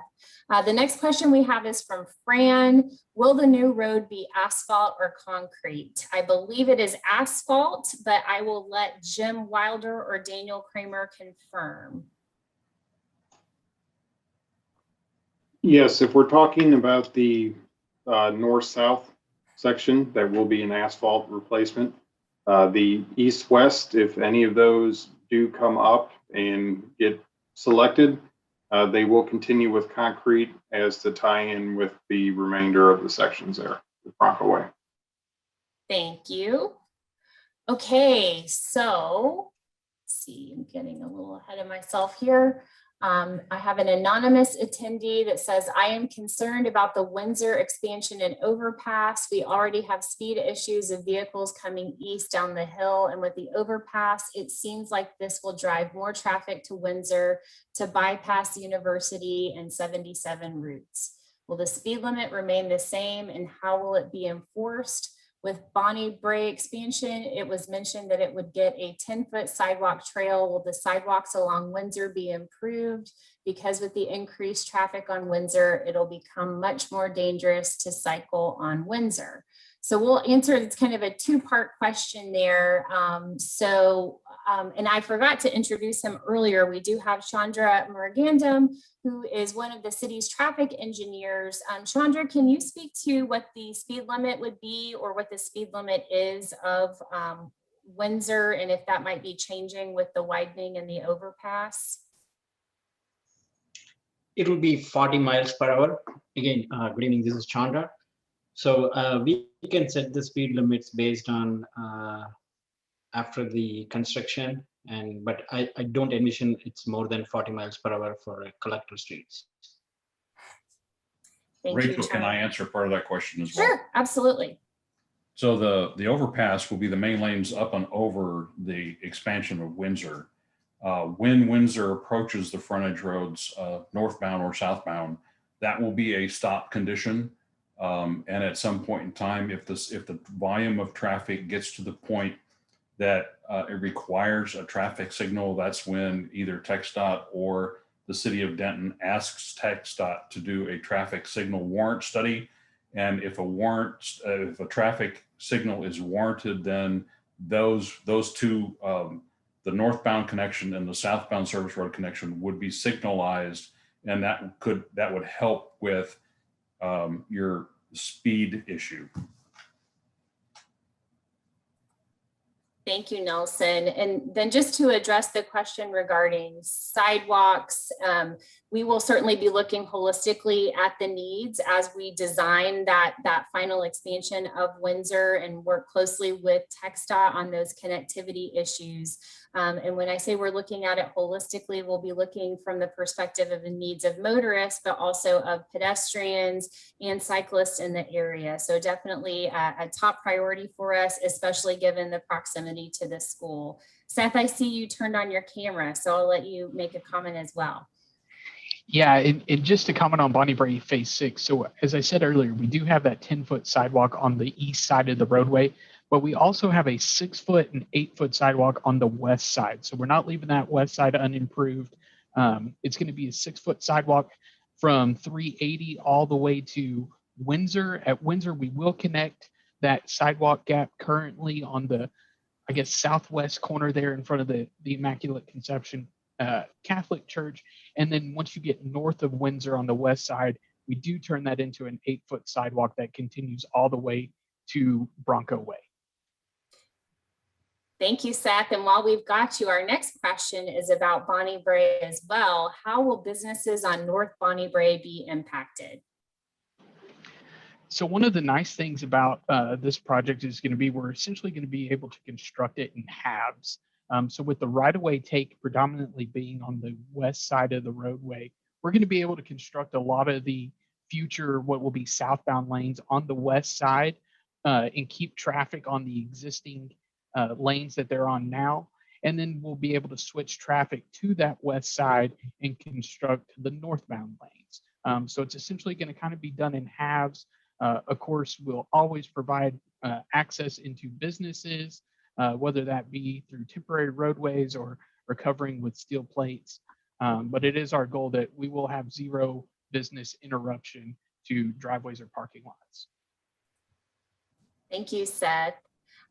The next question we have is from Fran. Will the new road be asphalt or concrete? I believe it is asphalt, but I will let Jim Wilder or Daniel Kramer confirm. Yes, if we're talking about the north-south section, that will be an asphalt replacement. The east-west, if any of those do come up and get selected, they will continue with concrete as to tie in with the remainder of the sections there, the Bronco Way. Thank you. Okay, so let's see, I'm getting a little ahead of myself here. I have an anonymous attendee that says, I am concerned about the Windsor expansion and overpass. We already have speed issues of vehicles coming east down the hill, and with the overpass, it seems like this will drive more traffic to Windsor to bypass University and 77 routes. Will the speed limit remain the same, and how will it be enforced? With Bonnie Brae expansion, it was mentioned that it would get a 10-foot sidewalk trail. Will the sidewalks along Windsor be improved? Because with the increased traffic on Windsor, it'll become much more dangerous to cycle on Windsor. So we'll answer, it's kind of a 2-part question there. And I forgot to introduce him earlier. We do have Chandra Murugandam, who is one of the city's traffic engineers. Chandra, can you speak to what the speed limit would be or what the speed limit is of Windsor, and if that might be changing with the widening and the overpass? It will be 40 miles per hour. Again, good evening, this is Chandra. So we can set the speed limits based on after the construction, but I don't envision it's more than 40 miles per hour for collector streets. Thank Rachel, you, can I answer part of that question as well? Sure, absolutely. So the overpass will be the main lanes up and over the expansion of Windsor. When Windsor approaches the frontage roads, northbound or southbound, that will be a stop condition. And at some point in time, if the volume of traffic gets to the point that it requires a traffic signal, that's when either TxDOT or the city of Denton asks TxDOT to do a traffic signal warrant study. And if a traffic signal is warranted, then those two, the northbound connection and the southbound service road connection would be signalized, and that would help with your speed issue. Thank you, Nelson. And then just to address the question regarding sidewalks, we will certainly be looking holistically at the needs as we design that final expansion of Windsor and work closely with TxDOT on those connectivity issues. And when I say we're looking at it holistically, we'll be looking from the perspective of the needs of motorists, but also of pedestrians and cyclists in the area. So definitely a top priority for us, especially given the proximity to the school. Seth, I see you turned on your camera, so I'll let you make a comment as well. Yeah, and just to comment on Bonnie Brae Phase 6. So as I said earlier, we do have that 10-foot sidewalk on the east side of the roadway, but we also have a 6-foot and 8-foot sidewalk on the west side. So we're not leaving that west side unimproved. It's going to be a 6-foot sidewalk from 380 all the way to Windsor. At Windsor, we will connect that sidewalk gap currently on the, I guess, southwest corner there in front of the Immaculate Conception Catholic Church. And then once you get north of Windsor on the west side, we do turn that into an 8-foot sidewalk that continues all the way to Bronco Way. Thank you, Seth. And while we've got you, our next question is about Bonnie Brae as well. How will businesses on North Bonnie Brae be impacted? So one of the nice things about this project is going to be, we're essentially going to be able to construct it in halves. So with the right-of-way take predominantly being on the west side of the roadway, we're going to be able to construct a lot of the future, what will be southbound lanes on the west side and keep traffic on the existing lanes that they're on now. And then we'll be able to switch traffic to that west side and construct the northbound lanes. So it's essentially going to kind of be done in halves. Of course, we'll always provide access into businesses, whether that be through temporary roadways or covering with steel plates. But it is our goal that we will have zero business interruption to driveways or parking lots. Thank you, Seth.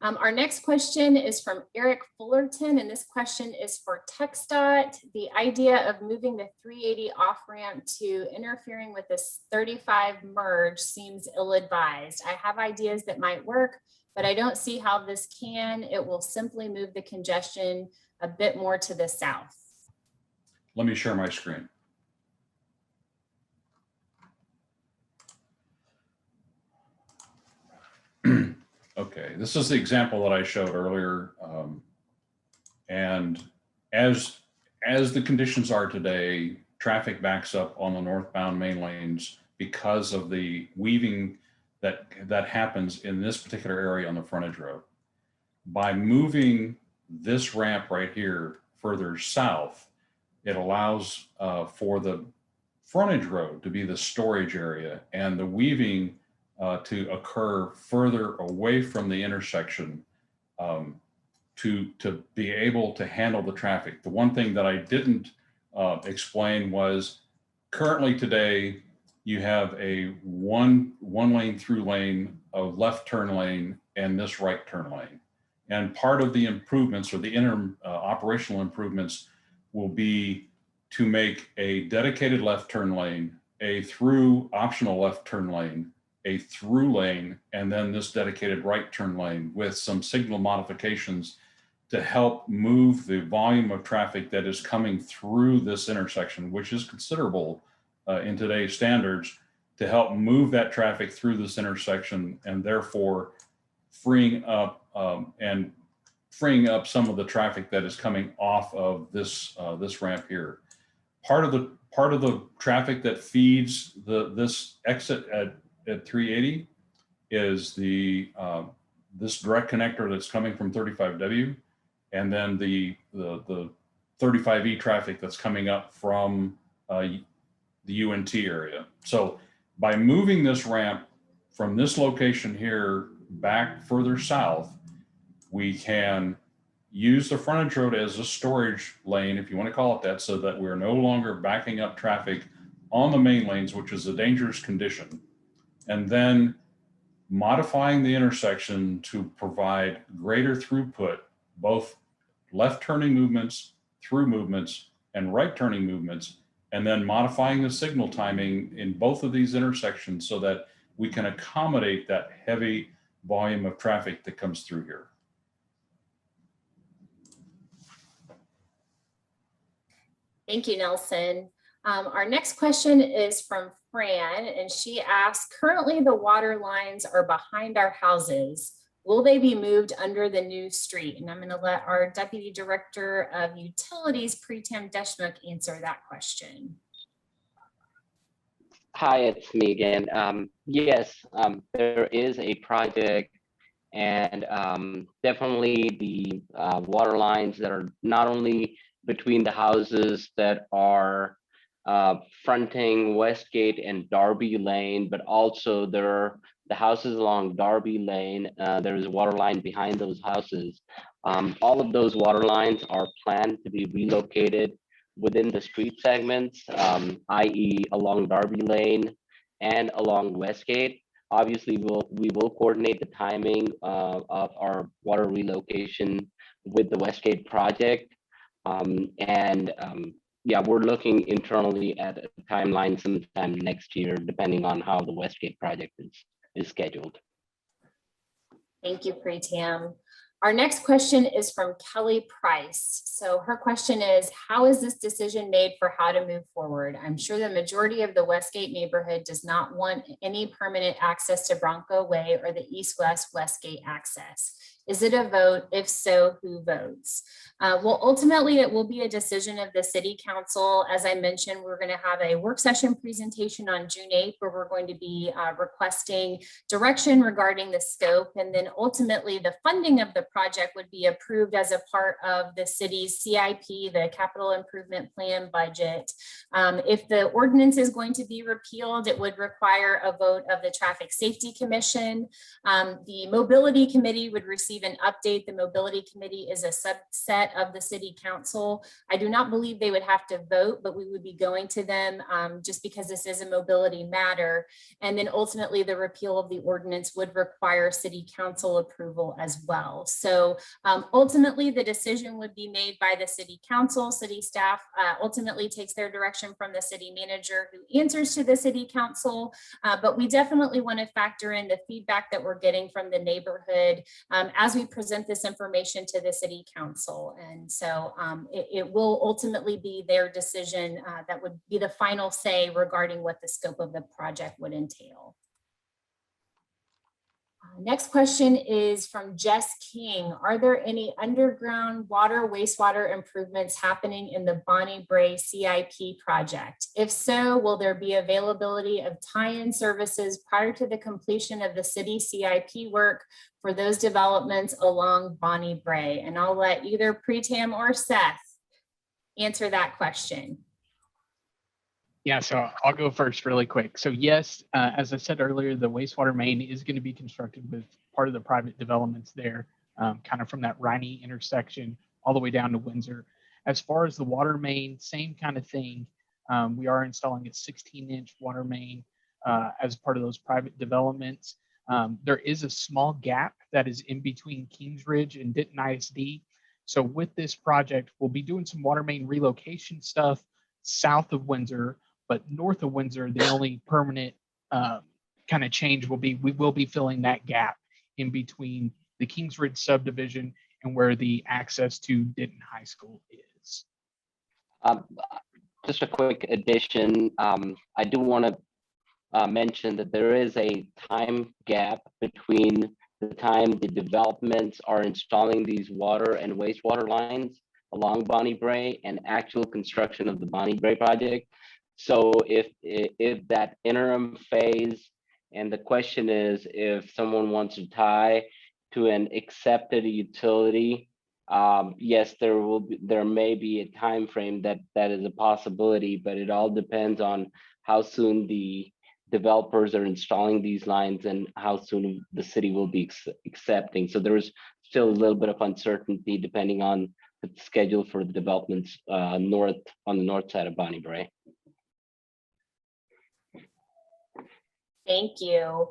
Our next question is from Eric Fullerton, and this question is for TxDOT. The idea of moving the 380 off-ramp to interfering with this 35 merge seems ill-advised. I have ideas that might work, but I don't see how this can. It will simply move the congestion a bit more to the south. Let me share my screen. Okay, this is the example that I showed earlier. And as the conditions are today, traffic backs up on the northbound main lanes because of the weaving that happens in this particular area on the frontage road. By moving this ramp right here further south, it allows for the frontage road to be the storage area and the weaving to occur further away from the intersection to be able to handle the traffic. The one thing that I didn't explain was currently today you have a one lane through lane, a left turn lane, and this right turn lane. And part of the improvements or the operational improvements will be to make a dedicated left turn lane, a through optional left turn lane, a through lane, and then this dedicated right turn lane with some signal modifications to help move the volume of traffic that is coming through this intersection, which is considerable in today's standards, to help move that traffic through this intersection and therefore freeing up some of the traffic that is coming off of this ramp here. Part of the traffic that feeds this exit at 380 is the this direct connector that's coming from 35W, and then the 35E traffic that's coming up from the UNT area. So by moving this ramp from this location here back further south, we can use the frontage road as a storage lane, if you want to call it that, so that we're no longer backing up traffic on the main lanes, which is a dangerous condition. And then modifying the intersection to provide greater throughput, both left turning movements, through movements, and right turning movements, and then modifying the signal timing in both of these intersections so that we can accommodate that heavy volume of traffic that comes through here. Thank you, Nelson. Our next question is from Fran, and she asks, currently the water lines are behind our houses. Will they be moved under the new street? And I'm going to let our Deputy Director of Utilities, Pritam Deshmukh, answer that question. Hi, it's me again. Yes, there is a project, and definitely the water lines that are not only between the houses that are fronting Westgate and Darby Lane, but also there are the houses along Darby Lane. There is a water line behind those houses. All of those water lines are planned to be relocated within the street segments, i.e. along Darby Lane and along Westgate. Obviously, we will coordinate the timing of our water relocation with the Westgate project. Yeah, we're looking internally at a timeline sometime next year, depending on how the Westgate project is scheduled. Thank you, Pritam. Our next question is from Kelly Price. So her question is, how is this decision made for how to move forward? I'm sure the majority of the Westgate neighborhood does not want any permanent access to Bronco Way or the east-west Westgate access. Is it a vote? If so, who votes? Well, ultimately, it will be a decision of the City Council. As I mentioned, we're going to have a work session presentation on June 8th, where we're going to be requesting direction regarding the scope. And then ultimately, the funding of the project would be approved as a part of the city's CIP, the Capital Improvement Plan budget. If the ordinance is going to be repealed, it would require a vote of the Traffic Safety Commission. The Mobility Committee would receive an update. The Mobility Committee is a subset of the City Council. I do not believe they would have to vote, but we would be going to them just because this is a mobility matter. And then ultimately the repeal of the ordinance would require City Council approval as well. So ultimately the decision would be made by the City Council. City staff ultimately takes their direction from the city manager, who answers to the City Council. But we definitely want to factor in the feedback that we're getting from the neighborhood as we present this information to the City Council. And so it will ultimately be their decision that would be the final say regarding what the scope of the project would entail. Next question is from Jess King. Are there any underground water wastewater improvements happening in the Bonnie Bray CIP project? If so, will there be availability of tie-in services prior to the completion of the city CIP work for those developments along Bonnie Bray? And I'll let either Pritam or Seth answer that question. Yeah, so I'll go first really quick. So yes, as I said earlier, the wastewater main is going to be constructed with part of the private developments there, kind of from that Riney intersection all the way down to Windsor. As far as the water main, same kind of thing. We are installing a 16-inch water main as part of those private developments. There is a small gap that is in between Kingsridge and Denton ISD. So with this project, we'll be doing some water main relocation stuff south of Windsor, but north of Windsor, the only permanent kind of change will be, we will be filling that gap in between the Kingsridge subdivision and where the access to Denton High School is. Just a quick addition. I do want to mention that there is a time gap between the time the developments are installing these water and wastewater lines along Bonnie Bray and actual construction of the Bonnie Bray project. So if that interim phase, and the question is if someone wants to tie to an accepted utility, yes, there may be a time frame that is a possibility, but it all depends on how soon the developers are installing these lines and how soon the city will be accepting. So there is still a little bit of uncertainty depending on the schedule for the developments on the north side of Bonnie Bray. Thank you.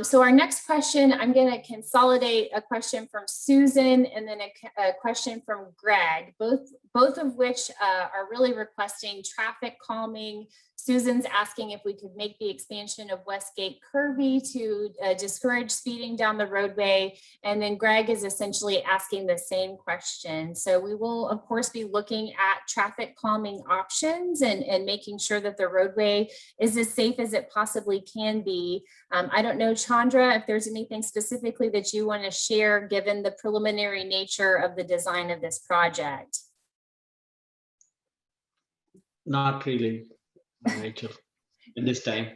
So our next question, I'm going to consolidate a question from Susan and then a question from Greg, both of which are really requesting traffic calming. Susan's asking if we could make the expansion of Westgate curvy to discourage speeding down the roadway. And then Greg is essentially asking the same question. So we will, of course, be looking at traffic calming options and making sure that the roadway is as safe as it possibly can be. I don't know, Chandra, if there's anything specifically that you want to share given the preliminary nature of the design of this project. Not really, Rachel, at this time.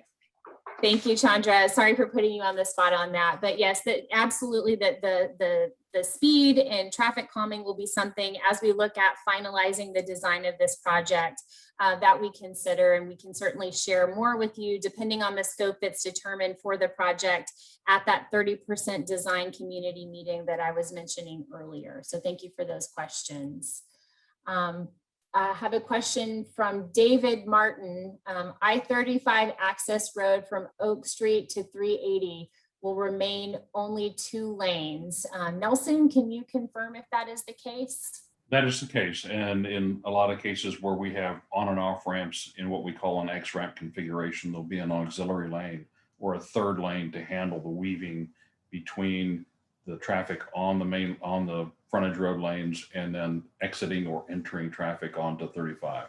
Thank you, Chandra. Sorry for putting you on the spot on that, but yes, absolutely that the speed and traffic calming will be something as we look at finalizing the design of this project that we consider, and we can certainly share more with you depending on the scope that's determined for the project at that 30% design community meeting that I was mentioning earlier. So thank you for those questions. I have a question from David Martin. I-35 access road from Oak Street to 380 will remain only 2 lanes. Nelson, can you confirm if that is the case? That is the case. And in a lot of cases where we have on and off ramps in what we call an X-ramp configuration, there'll be an auxiliary lane or a third lane to handle the weaving between the traffic on the frontage road lanes and then exiting or entering traffic onto 35.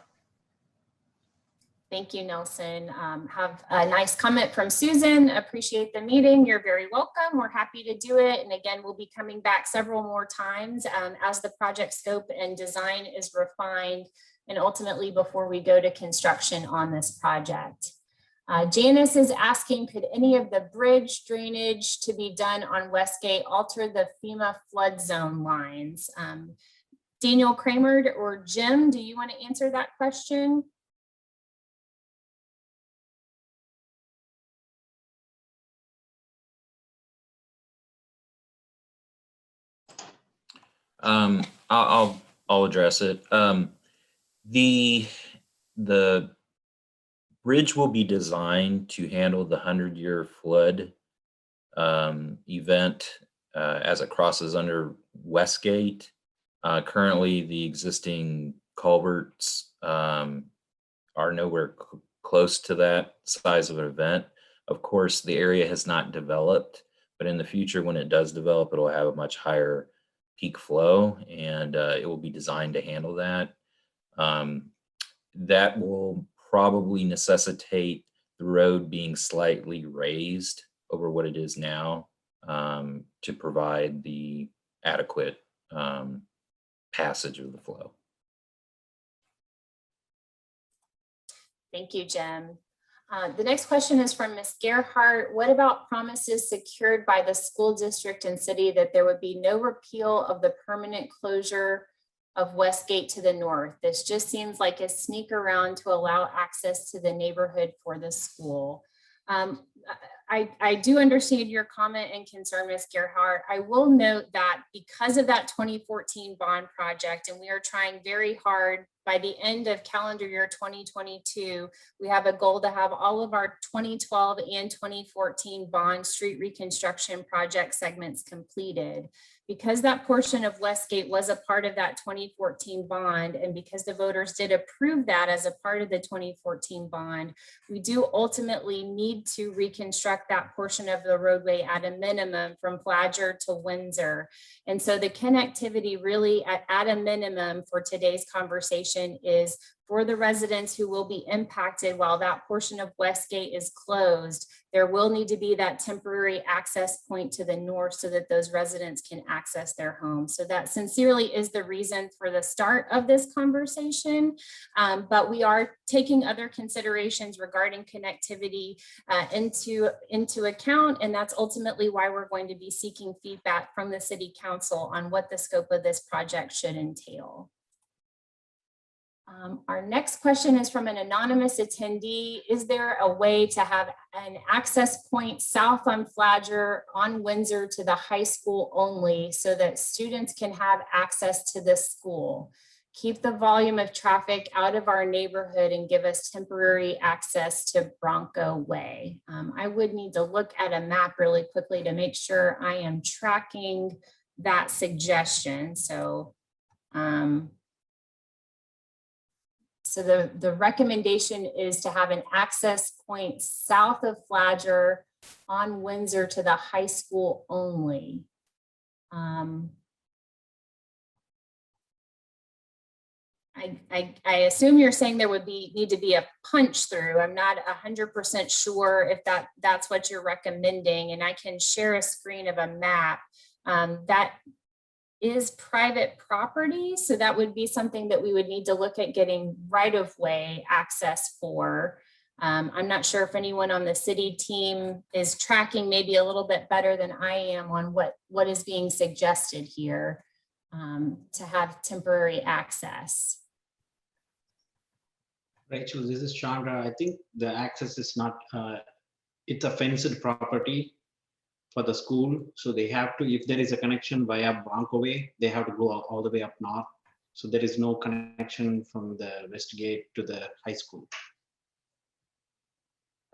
Thank you, Nelson. Have a nice comment from Susan. Appreciate the meeting. You're very welcome. We're happy to do it. And again, we'll be coming back several more times as the project scope and design is refined and ultimately before we go to construction on this project. Janice is asking, could any of the bridge drainage to be done on Westgate alter the FEMA flood zone lines? Daniel Kramer or Jim, do you want to answer that question? I'll address it. The bridge will be designed to handle the 100-year flood event as it crosses under Westgate. Currently, the existing culverts are nowhere close to that size of an event. Of course, the area has not developed, but in the future, when it does develop, it'll have a much higher peak flow, and it will be designed to handle that. That will probably necessitate the road being slightly raised over what it is now to provide the adequate passage of the flow. Thank you, Jim. The next question is from Ms. Gerhart. What about promises secured by the school district and city that there would be no repeal of the permanent closure of Westgate to the north? This just seems like a sneak around to allow access to the neighborhood for the school. I do understand your comment and concern, Ms. Gerhart. I will note that because of that 2014 bond project, and we are trying very hard by the end of calendar year 2022, we have a goal to have all of our 2012 and 2014 bond street reconstruction project segments completed. Because that portion of Westgate was a part of that 2014 bond, and because the voters did approve that as a part of the 2014 bond, we do ultimately need to reconstruct that portion of the roadway at a minimum from Flagler to Windsor. And so the connectivity really at a minimum for today's conversation recommendation is for the residents who will be impacted while that portion of Westgate is closed, there will need to be that temporary access point to the north so that those residents can access their homes. So that sincerely is the reason for the start of this conversation. But we are taking other considerations regarding connectivity into account. And that's ultimately why we're going to be seeking feedback from the City Council on what the scope of this project should entail. Our next question is from an anonymous attendee. Is there a way to have an access point south on Flagler on Windsor to the high school only so that students can have access to this school? Keep the volume of traffic out of our neighborhood and give us temporary access to Bronco Way. I would need to look at a map really quickly to make sure I am tracking that suggestion. So the recommendation is to have an access point south of Flagler on Windsor to the high school only. I assume you're saying there would need to be a punch through. I'm not 100% sure if that's what you're recommending, and I can share a screen of a map. That is private property, so that would be something that we would need to look at getting right-of-way access for. I'm not sure if anyone on the city team is tracking maybe a little bit better than I am on what is being suggested here to have temporary access. Rachel, this is Chandra. I think the access is not, it's a fenced property for the school. So they have to, if there is a connection via Bronco Way, they have to go all the way up north. So there is no connection from the Westgate to the high school.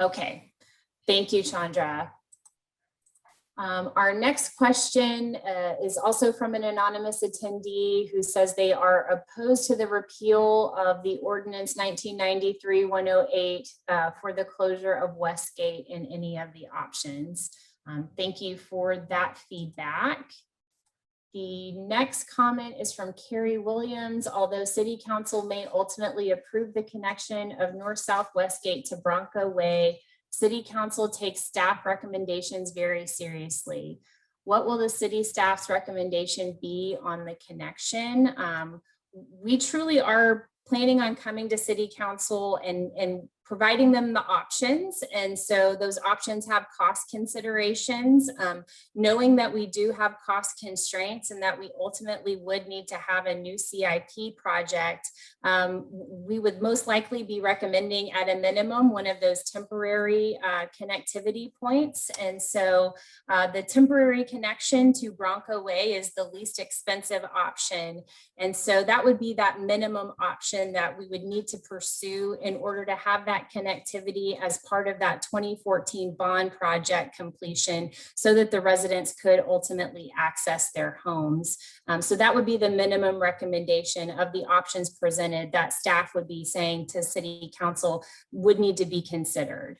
Okay, thank you, Chandra. Our next question is also from an anonymous attendee who says they are opposed to the repeal of the ordinance 1993-108 for the closure of Westgate in any of the options. Thank you for that feedback. The next comment is from Carrie Williams. Although City Council may ultimately approve the connection of North-South Westgate to Bronco Way, City Council takes staff recommendations very seriously. What will the city staff's recommendation be on the connection? We truly are planning on coming to City Council and providing them the options. And so those options have cost considerations, knowing that we do have cost constraints and that we ultimately would need to have a new CIP project. We would most likely be recommending at a minimum one of those temporary connectivity points. And so the temporary connection to Bronco Way is the least expensive option. And so that would be that minimum option that we would need to pursue in order to have that connectivity as part of that 2014 bond project completion so that the residents could ultimately access their homes. So that would be the minimum recommendation of the options presented that staff would be saying to City Council would need to be considered.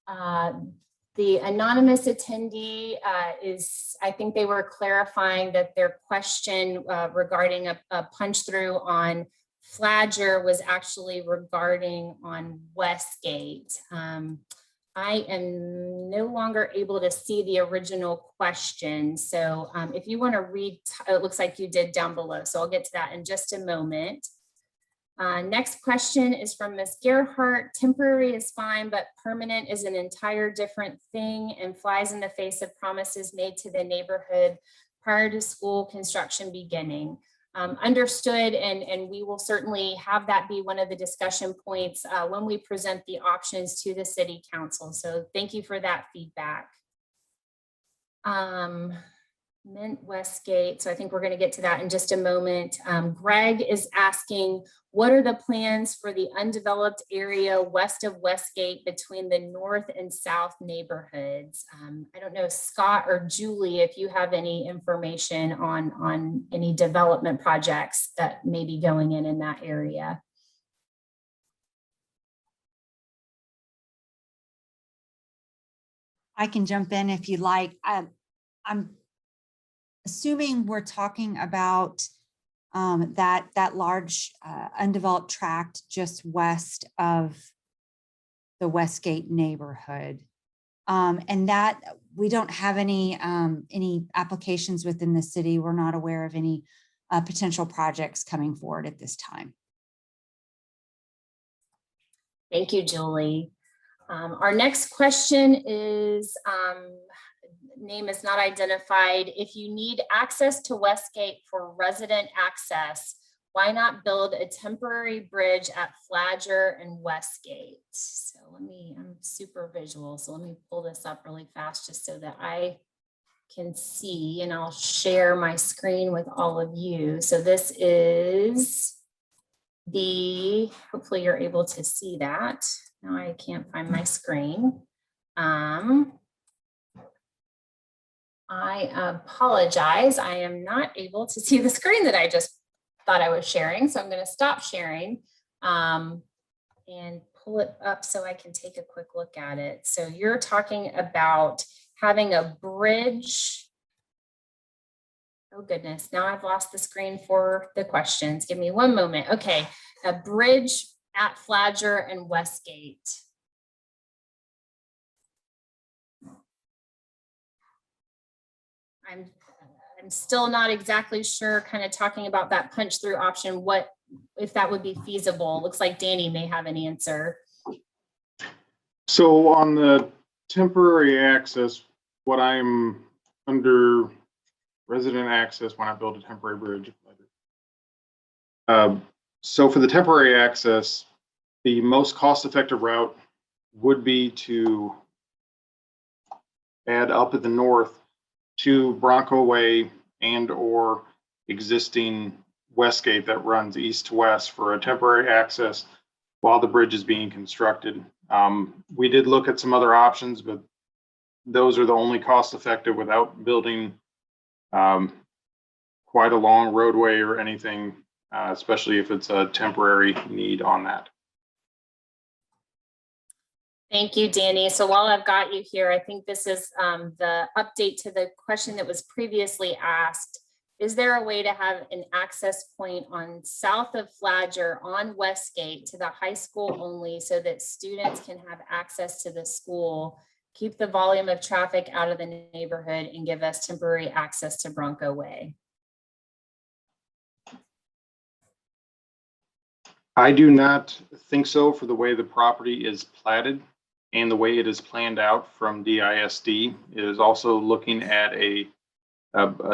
The anonymous attendee I think they were clarifying that their question regarding a punch through on Flagler was actually regarding on Westgate. I am no longer able to see the original question. So if you want to read, it looks like you did down below. So I'll get to that in just a moment. Next question is from Ms. Gerhart. Temporary is fine, but permanent is an entire different thing and flies in the face of promises made to the neighborhood prior to school construction beginning. Understood, and we will certainly have that be one of the discussion points when we present the options to the City Council. So thank you for that feedback. Mint Westgate, so I think we're going to get to that in just a moment. Greg is asking, what are the plans for the undeveloped area west of Westgate between the north and south neighborhoods? I don't know, Scott or Julie, if you have any information on any development projects that may be going in that area. I can jump in if you'd like. I'm assuming we're talking about that large undeveloped tract just west of the Westgate neighborhood. And that we don't have any applications within the city. We're not aware of any potential projects coming forward at this time. Thank you, Julie. Our next question is, name is not identified. If you need access to Westgate for resident access, why not build a temporary bridge at Flagger and Westgate? So I'm super visual, so let me pull this up really fast just so that I can see, and I'll share my screen with all of you. So this is hopefully you're able to see that. Now I can't find my screen. I apologize. I am not able to see the screen that I just thought I was sharing. So I'm going to stop sharing and pull it up so I can take a quick look at it. So you're talking about having a bridge. Oh goodness, now I've lost the screen for the questions. Give me one moment. Okay, a bridge at Flagger and Westgate. I'm still not exactly sure, kind of talking about that punch through option, what if that would be feasible. Looks like Danny may have an answer. So on the temporary access, what I'm under resident access when I build a temporary bridge. So for the temporary access, the most cost-effective route would be to add up at the north to Bronco Way and or existing Westgate that runs east to west for a temporary access while the bridge is being constructed. We did look at some other options, but those are the only cost-effective without building quite a long roadway or anything, especially if it's a temporary need on that. Thank you, Danny. So while I've got you here, I think this is the update to the question that was previously asked. Is there a way to have an access point on south of Flagger on Westgate to the high school only so that students can have access to the school, keep the volume of traffic out of the neighborhood, and give us temporary access to Bronco Way? I do not think so for the way the property is platted and the way it is planned out from DISD. It is also looking at a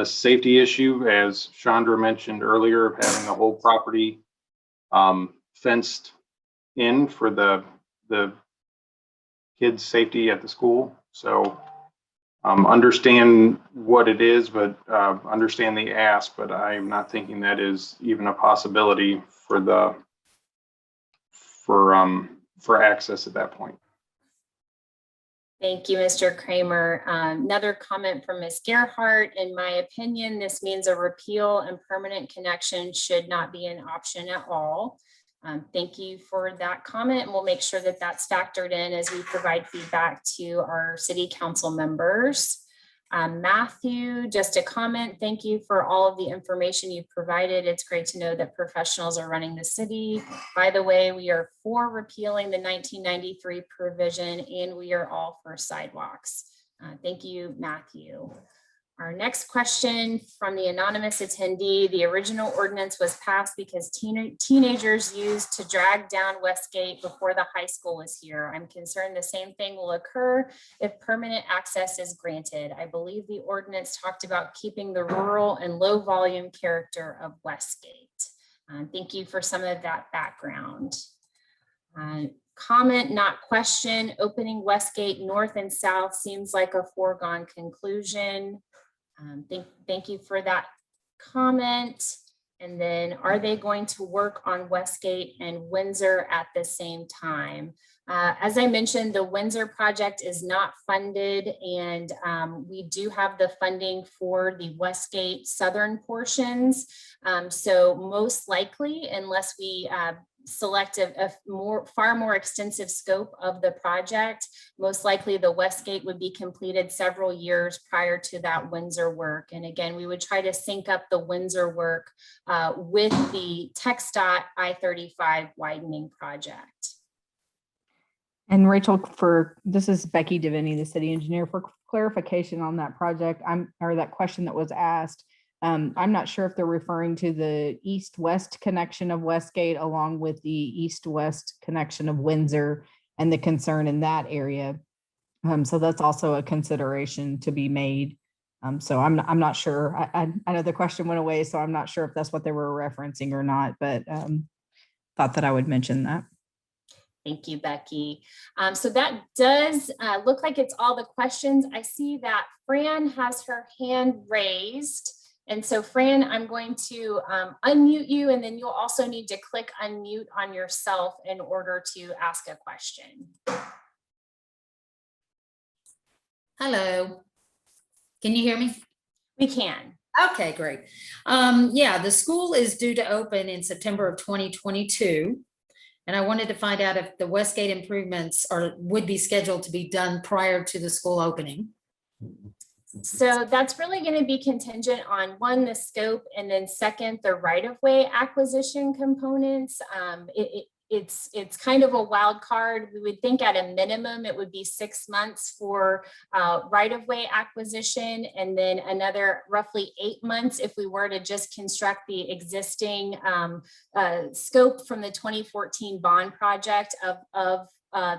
safety issue, as Chandra mentioned earlier, of having the whole property fenced in for the kids' safety at the school. So understand what it is, but understand the ask, but I'm not thinking that is even a possibility for access at that point. Thank you, Mr. Kramer. Another comment from Ms. Gerhart. In my opinion, this means a repeal and permanent connection should not be an option at all. Thank you for that comment, and we'll make sure that that's factored in as we provide feedback to our city council members. Matthew, just a comment. Thank you for all of the information you've provided. It's great to know that professionals are running the city. By the way, we are for repealing the 1993 provision, and we are all for sidewalks. Thank you, Matthew. Our next question from the anonymous attendee: the original ordinance was passed because teenagers used to drag down Westgate before the high school was here. I'm concerned the same thing will occur if permanent access is granted. I believe the ordinance talked about keeping the rural and low volume character of Westgate. Thank you for some of that background. Comment, not question. Opening Westgate north and south seems like a foregone conclusion. Thank you for that comment. And then, are they going to work on Westgate and Windsor at the same time? As I mentioned, the Windsor project is not funded, and we do have the funding for the Westgate southern portions. So most likely, unless we select a far more extensive scope of the project. Most likely the Westgate would be completed several years prior to that Windsor work. And again, we would try to sync up the Windsor work with the TxDOT I-35 widening project. And Rachel, this is Becky Devaney, the city engineer. For clarification on that project, or that question that was asked, I'm not sure if they're referring to the east-west connection of Westgate along with the east-west connection of Windsor and the concern in that area. So that's also a consideration to be made. So I'm not sure. I know the question went away, so I'm not sure if that's what they were referencing or not, but thought that I would mention that. Thank you, Becky. So that does look like it's all the questions. I see that Fran has her hand raised. And so Fran, I'm going to unmute you, and then you'll also need to click unmute on yourself in order to ask a question. Hello. Can you hear me? We can. Okay, great. Yeah, the school is due to open in September of 2022. And I wanted to find out if the Westgate improvements would be scheduled to be done prior to the school opening. So that's really going to be contingent on one, the scope, and then second, the right-of-way acquisition components. It's kind of a wild card. We would think at a minimum it would be 6 months for right-of-way acquisition, and then another roughly 8 months if we were to just construct the existing scope from the 2014 bond project of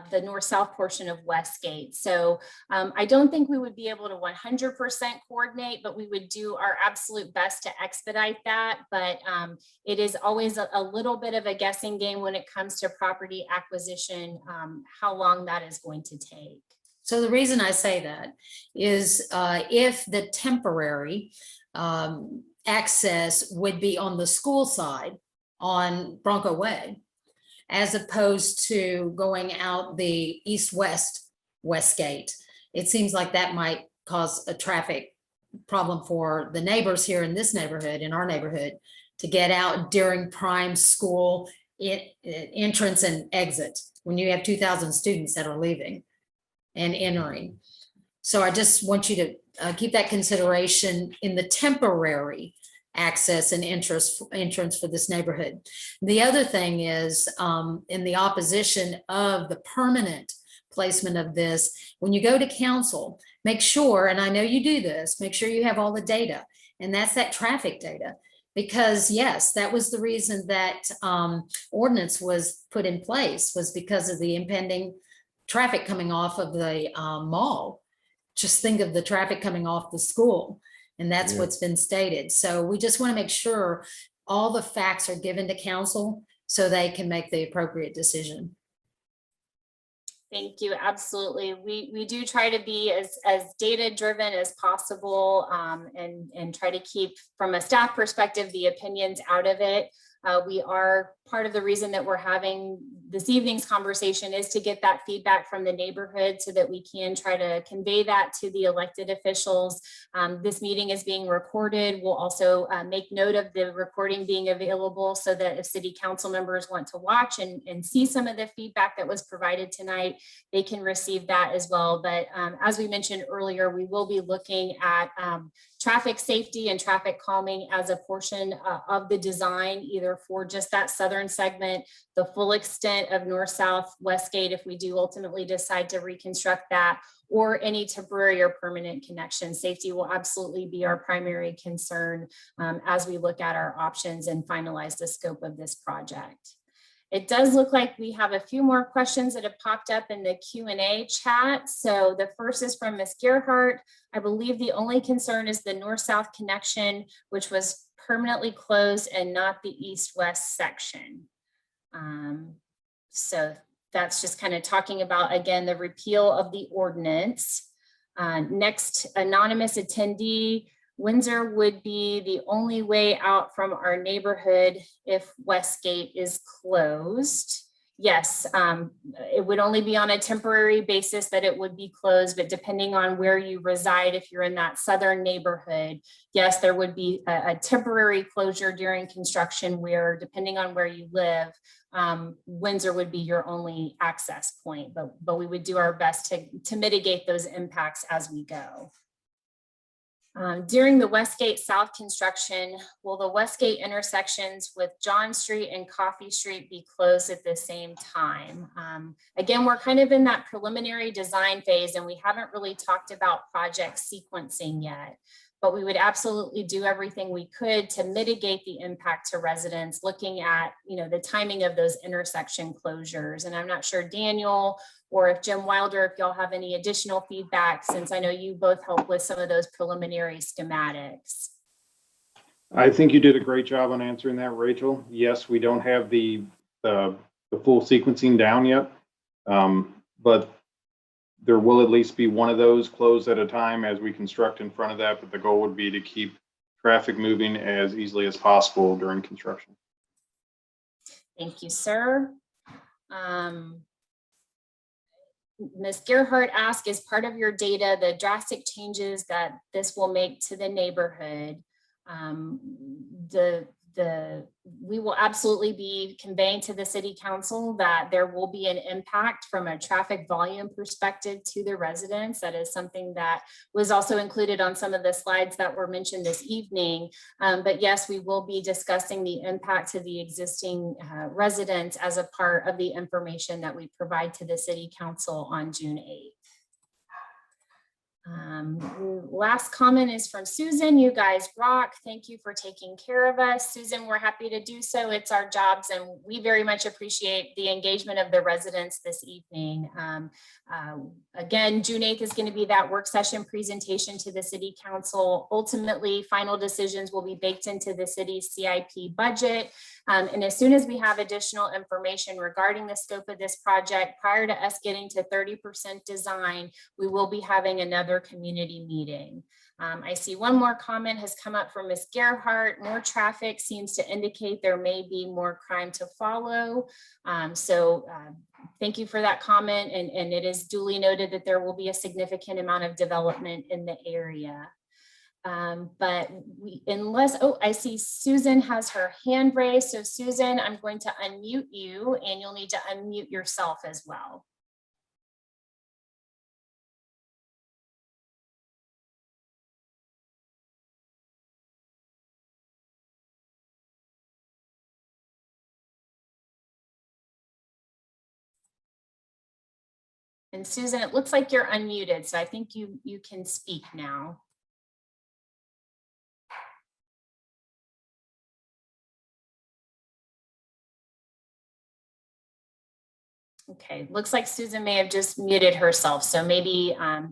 the north-south portion of Westgate. So I don't think we would be able to 100% coordinate, but we would do our absolute best to expedite that. But it is always a little bit of a guessing game when it comes to property acquisition, how long that is going to take. So the reason I say that is if the temporary access would be on the school side on Bronco Way, as opposed to going out the east-west Westgate. It seems like that might cause a traffic problem for the neighbors here in this neighborhood, in our neighborhood, to get out during prime school entrance and exit, when you have 2,000 students that are leaving and entering. So I just want you to keep that consideration in the temporary access and entrance for this neighborhood. The other thing is in the opposition of the permanent placement of this, when you go to council, make sure, and I know you do this, make sure you have all the data, and that's that traffic data. Because yes, that was the reason that ordinance was put in place, was because of the impending traffic coming off of the mall. Just think of the traffic coming off the school. And that's what's been stated. So we just want to make sure all the facts are given to council so they can make the appropriate decision. Thank you. Absolutely. We do try to be as data driven as possible and try to keep, from a staff perspective, the opinions out of it. We are part of the reason that we're having this evening's conversation is to get that feedback from the neighborhood so that we can try to convey that to the elected officials. This meeting is being recorded. We'll also make note of the recording being available so that if city council members want to watch and see some of the feedback that was provided tonight, they can receive that as well. But as we mentioned earlier, we will be looking at traffic safety and traffic calming as a portion of the design, either for just that southern segment, the full extent of north-south Westgate, if we do ultimately decide to reconstruct that, or any temporary or permanent connection. Safety will absolutely be our primary concern as we look at our options and finalize the scope of this project. It does look like we have a few more questions that have popped up in the Q&A chat. So the first is from Ms. Gerhart. I believe the only concern is the north-south connection, which was permanently closed and not the east-west section. So that's just kind of talking about, again, the repeal of the ordinance. Next, anonymous attendee. Windsor would be the only way out from our neighborhood if Westgate is closed. Yes, it would only be on a temporary basis that it would be closed, but depending on where you reside, if you're in that southern neighborhood, yes, there would be a temporary closure during construction where, depending on where you live, Windsor would be your only access point, but we would do our best to mitigate those impacts as we go. During the Westgate South construction, will the Westgate intersections with John Street and Coffee Street be closed at the same time? Again, we're kind of in that preliminary design phase and we haven't really talked about project sequencing yet, but we would absolutely do everything we could to mitigate the impact to residents, looking at, you know, the timing of those intersection closures. And I'm not sure, Daniel, or if Jim Wilder, if y'all have any additional feedback, since I know you both help with some of those preliminary schematics. I think you did a great job on answering that, Rachel. Yes, we don't have the full sequencing down yet, but there will at least be one of those closed at a time as we construct in front of that. But the goal would be to keep traffic moving as easily as possible during construction. Thank you, sir. Ms. Gerhardt asked, as part of your data, the drastic changes that this will make to the neighborhood. We will absolutely be conveying to the city council that there will be an impact from a traffic volume perspective to the residents. That is something that was also included on some of the slides that were mentioned this evening. But yes, we will be discussing the impact to the existing residents as a part of the information that we provide to the city council on June 8th. Last comment is from Susan. You guys rock. Thank you for taking care of us. Susan, we're happy to do so. It's our jobs, and we very much appreciate the engagement of the residents this evening. Again, June 8th is going to be that work session presentation to the city council. Ultimately, final decisions will be baked into the city's CIP budget. And as soon as we have additional information regarding the scope of this project, prior to us getting to 30% design, we will be having another community meeting. I see one more comment has come up from Ms. Gerhardt. More traffic seems to indicate there may be more crime to follow. Thank you for that comment. And it is duly noted that there will be a significant amount of development in the area. I see Susan has her hand raised. So Susan, I'm going to unmute you and you'll need to unmute yourself as well. And Susan, it looks like you're unmuted. So I think you can speak now. Okay, looks like Susan may have just muted herself. So maybe I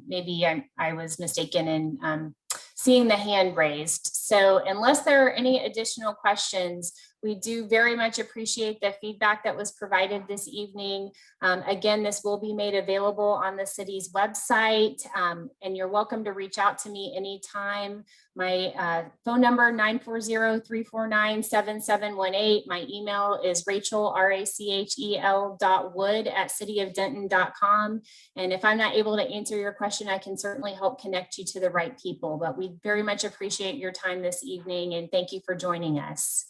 was mistaken in seeing the hand raised. So unless there are any additional questions, we do very much appreciate the feedback that was provided this evening. Again, this will be made available on the city's website, and you're welcome to reach out to me anytime. My phone number, 940-349-7718. My email is Rachel, rachel.wood@cityofdenton.com. And if I'm not able to answer your question, I can certainly help connect you to the right people. But we very much appreciate your time this evening, and thank you for joining us.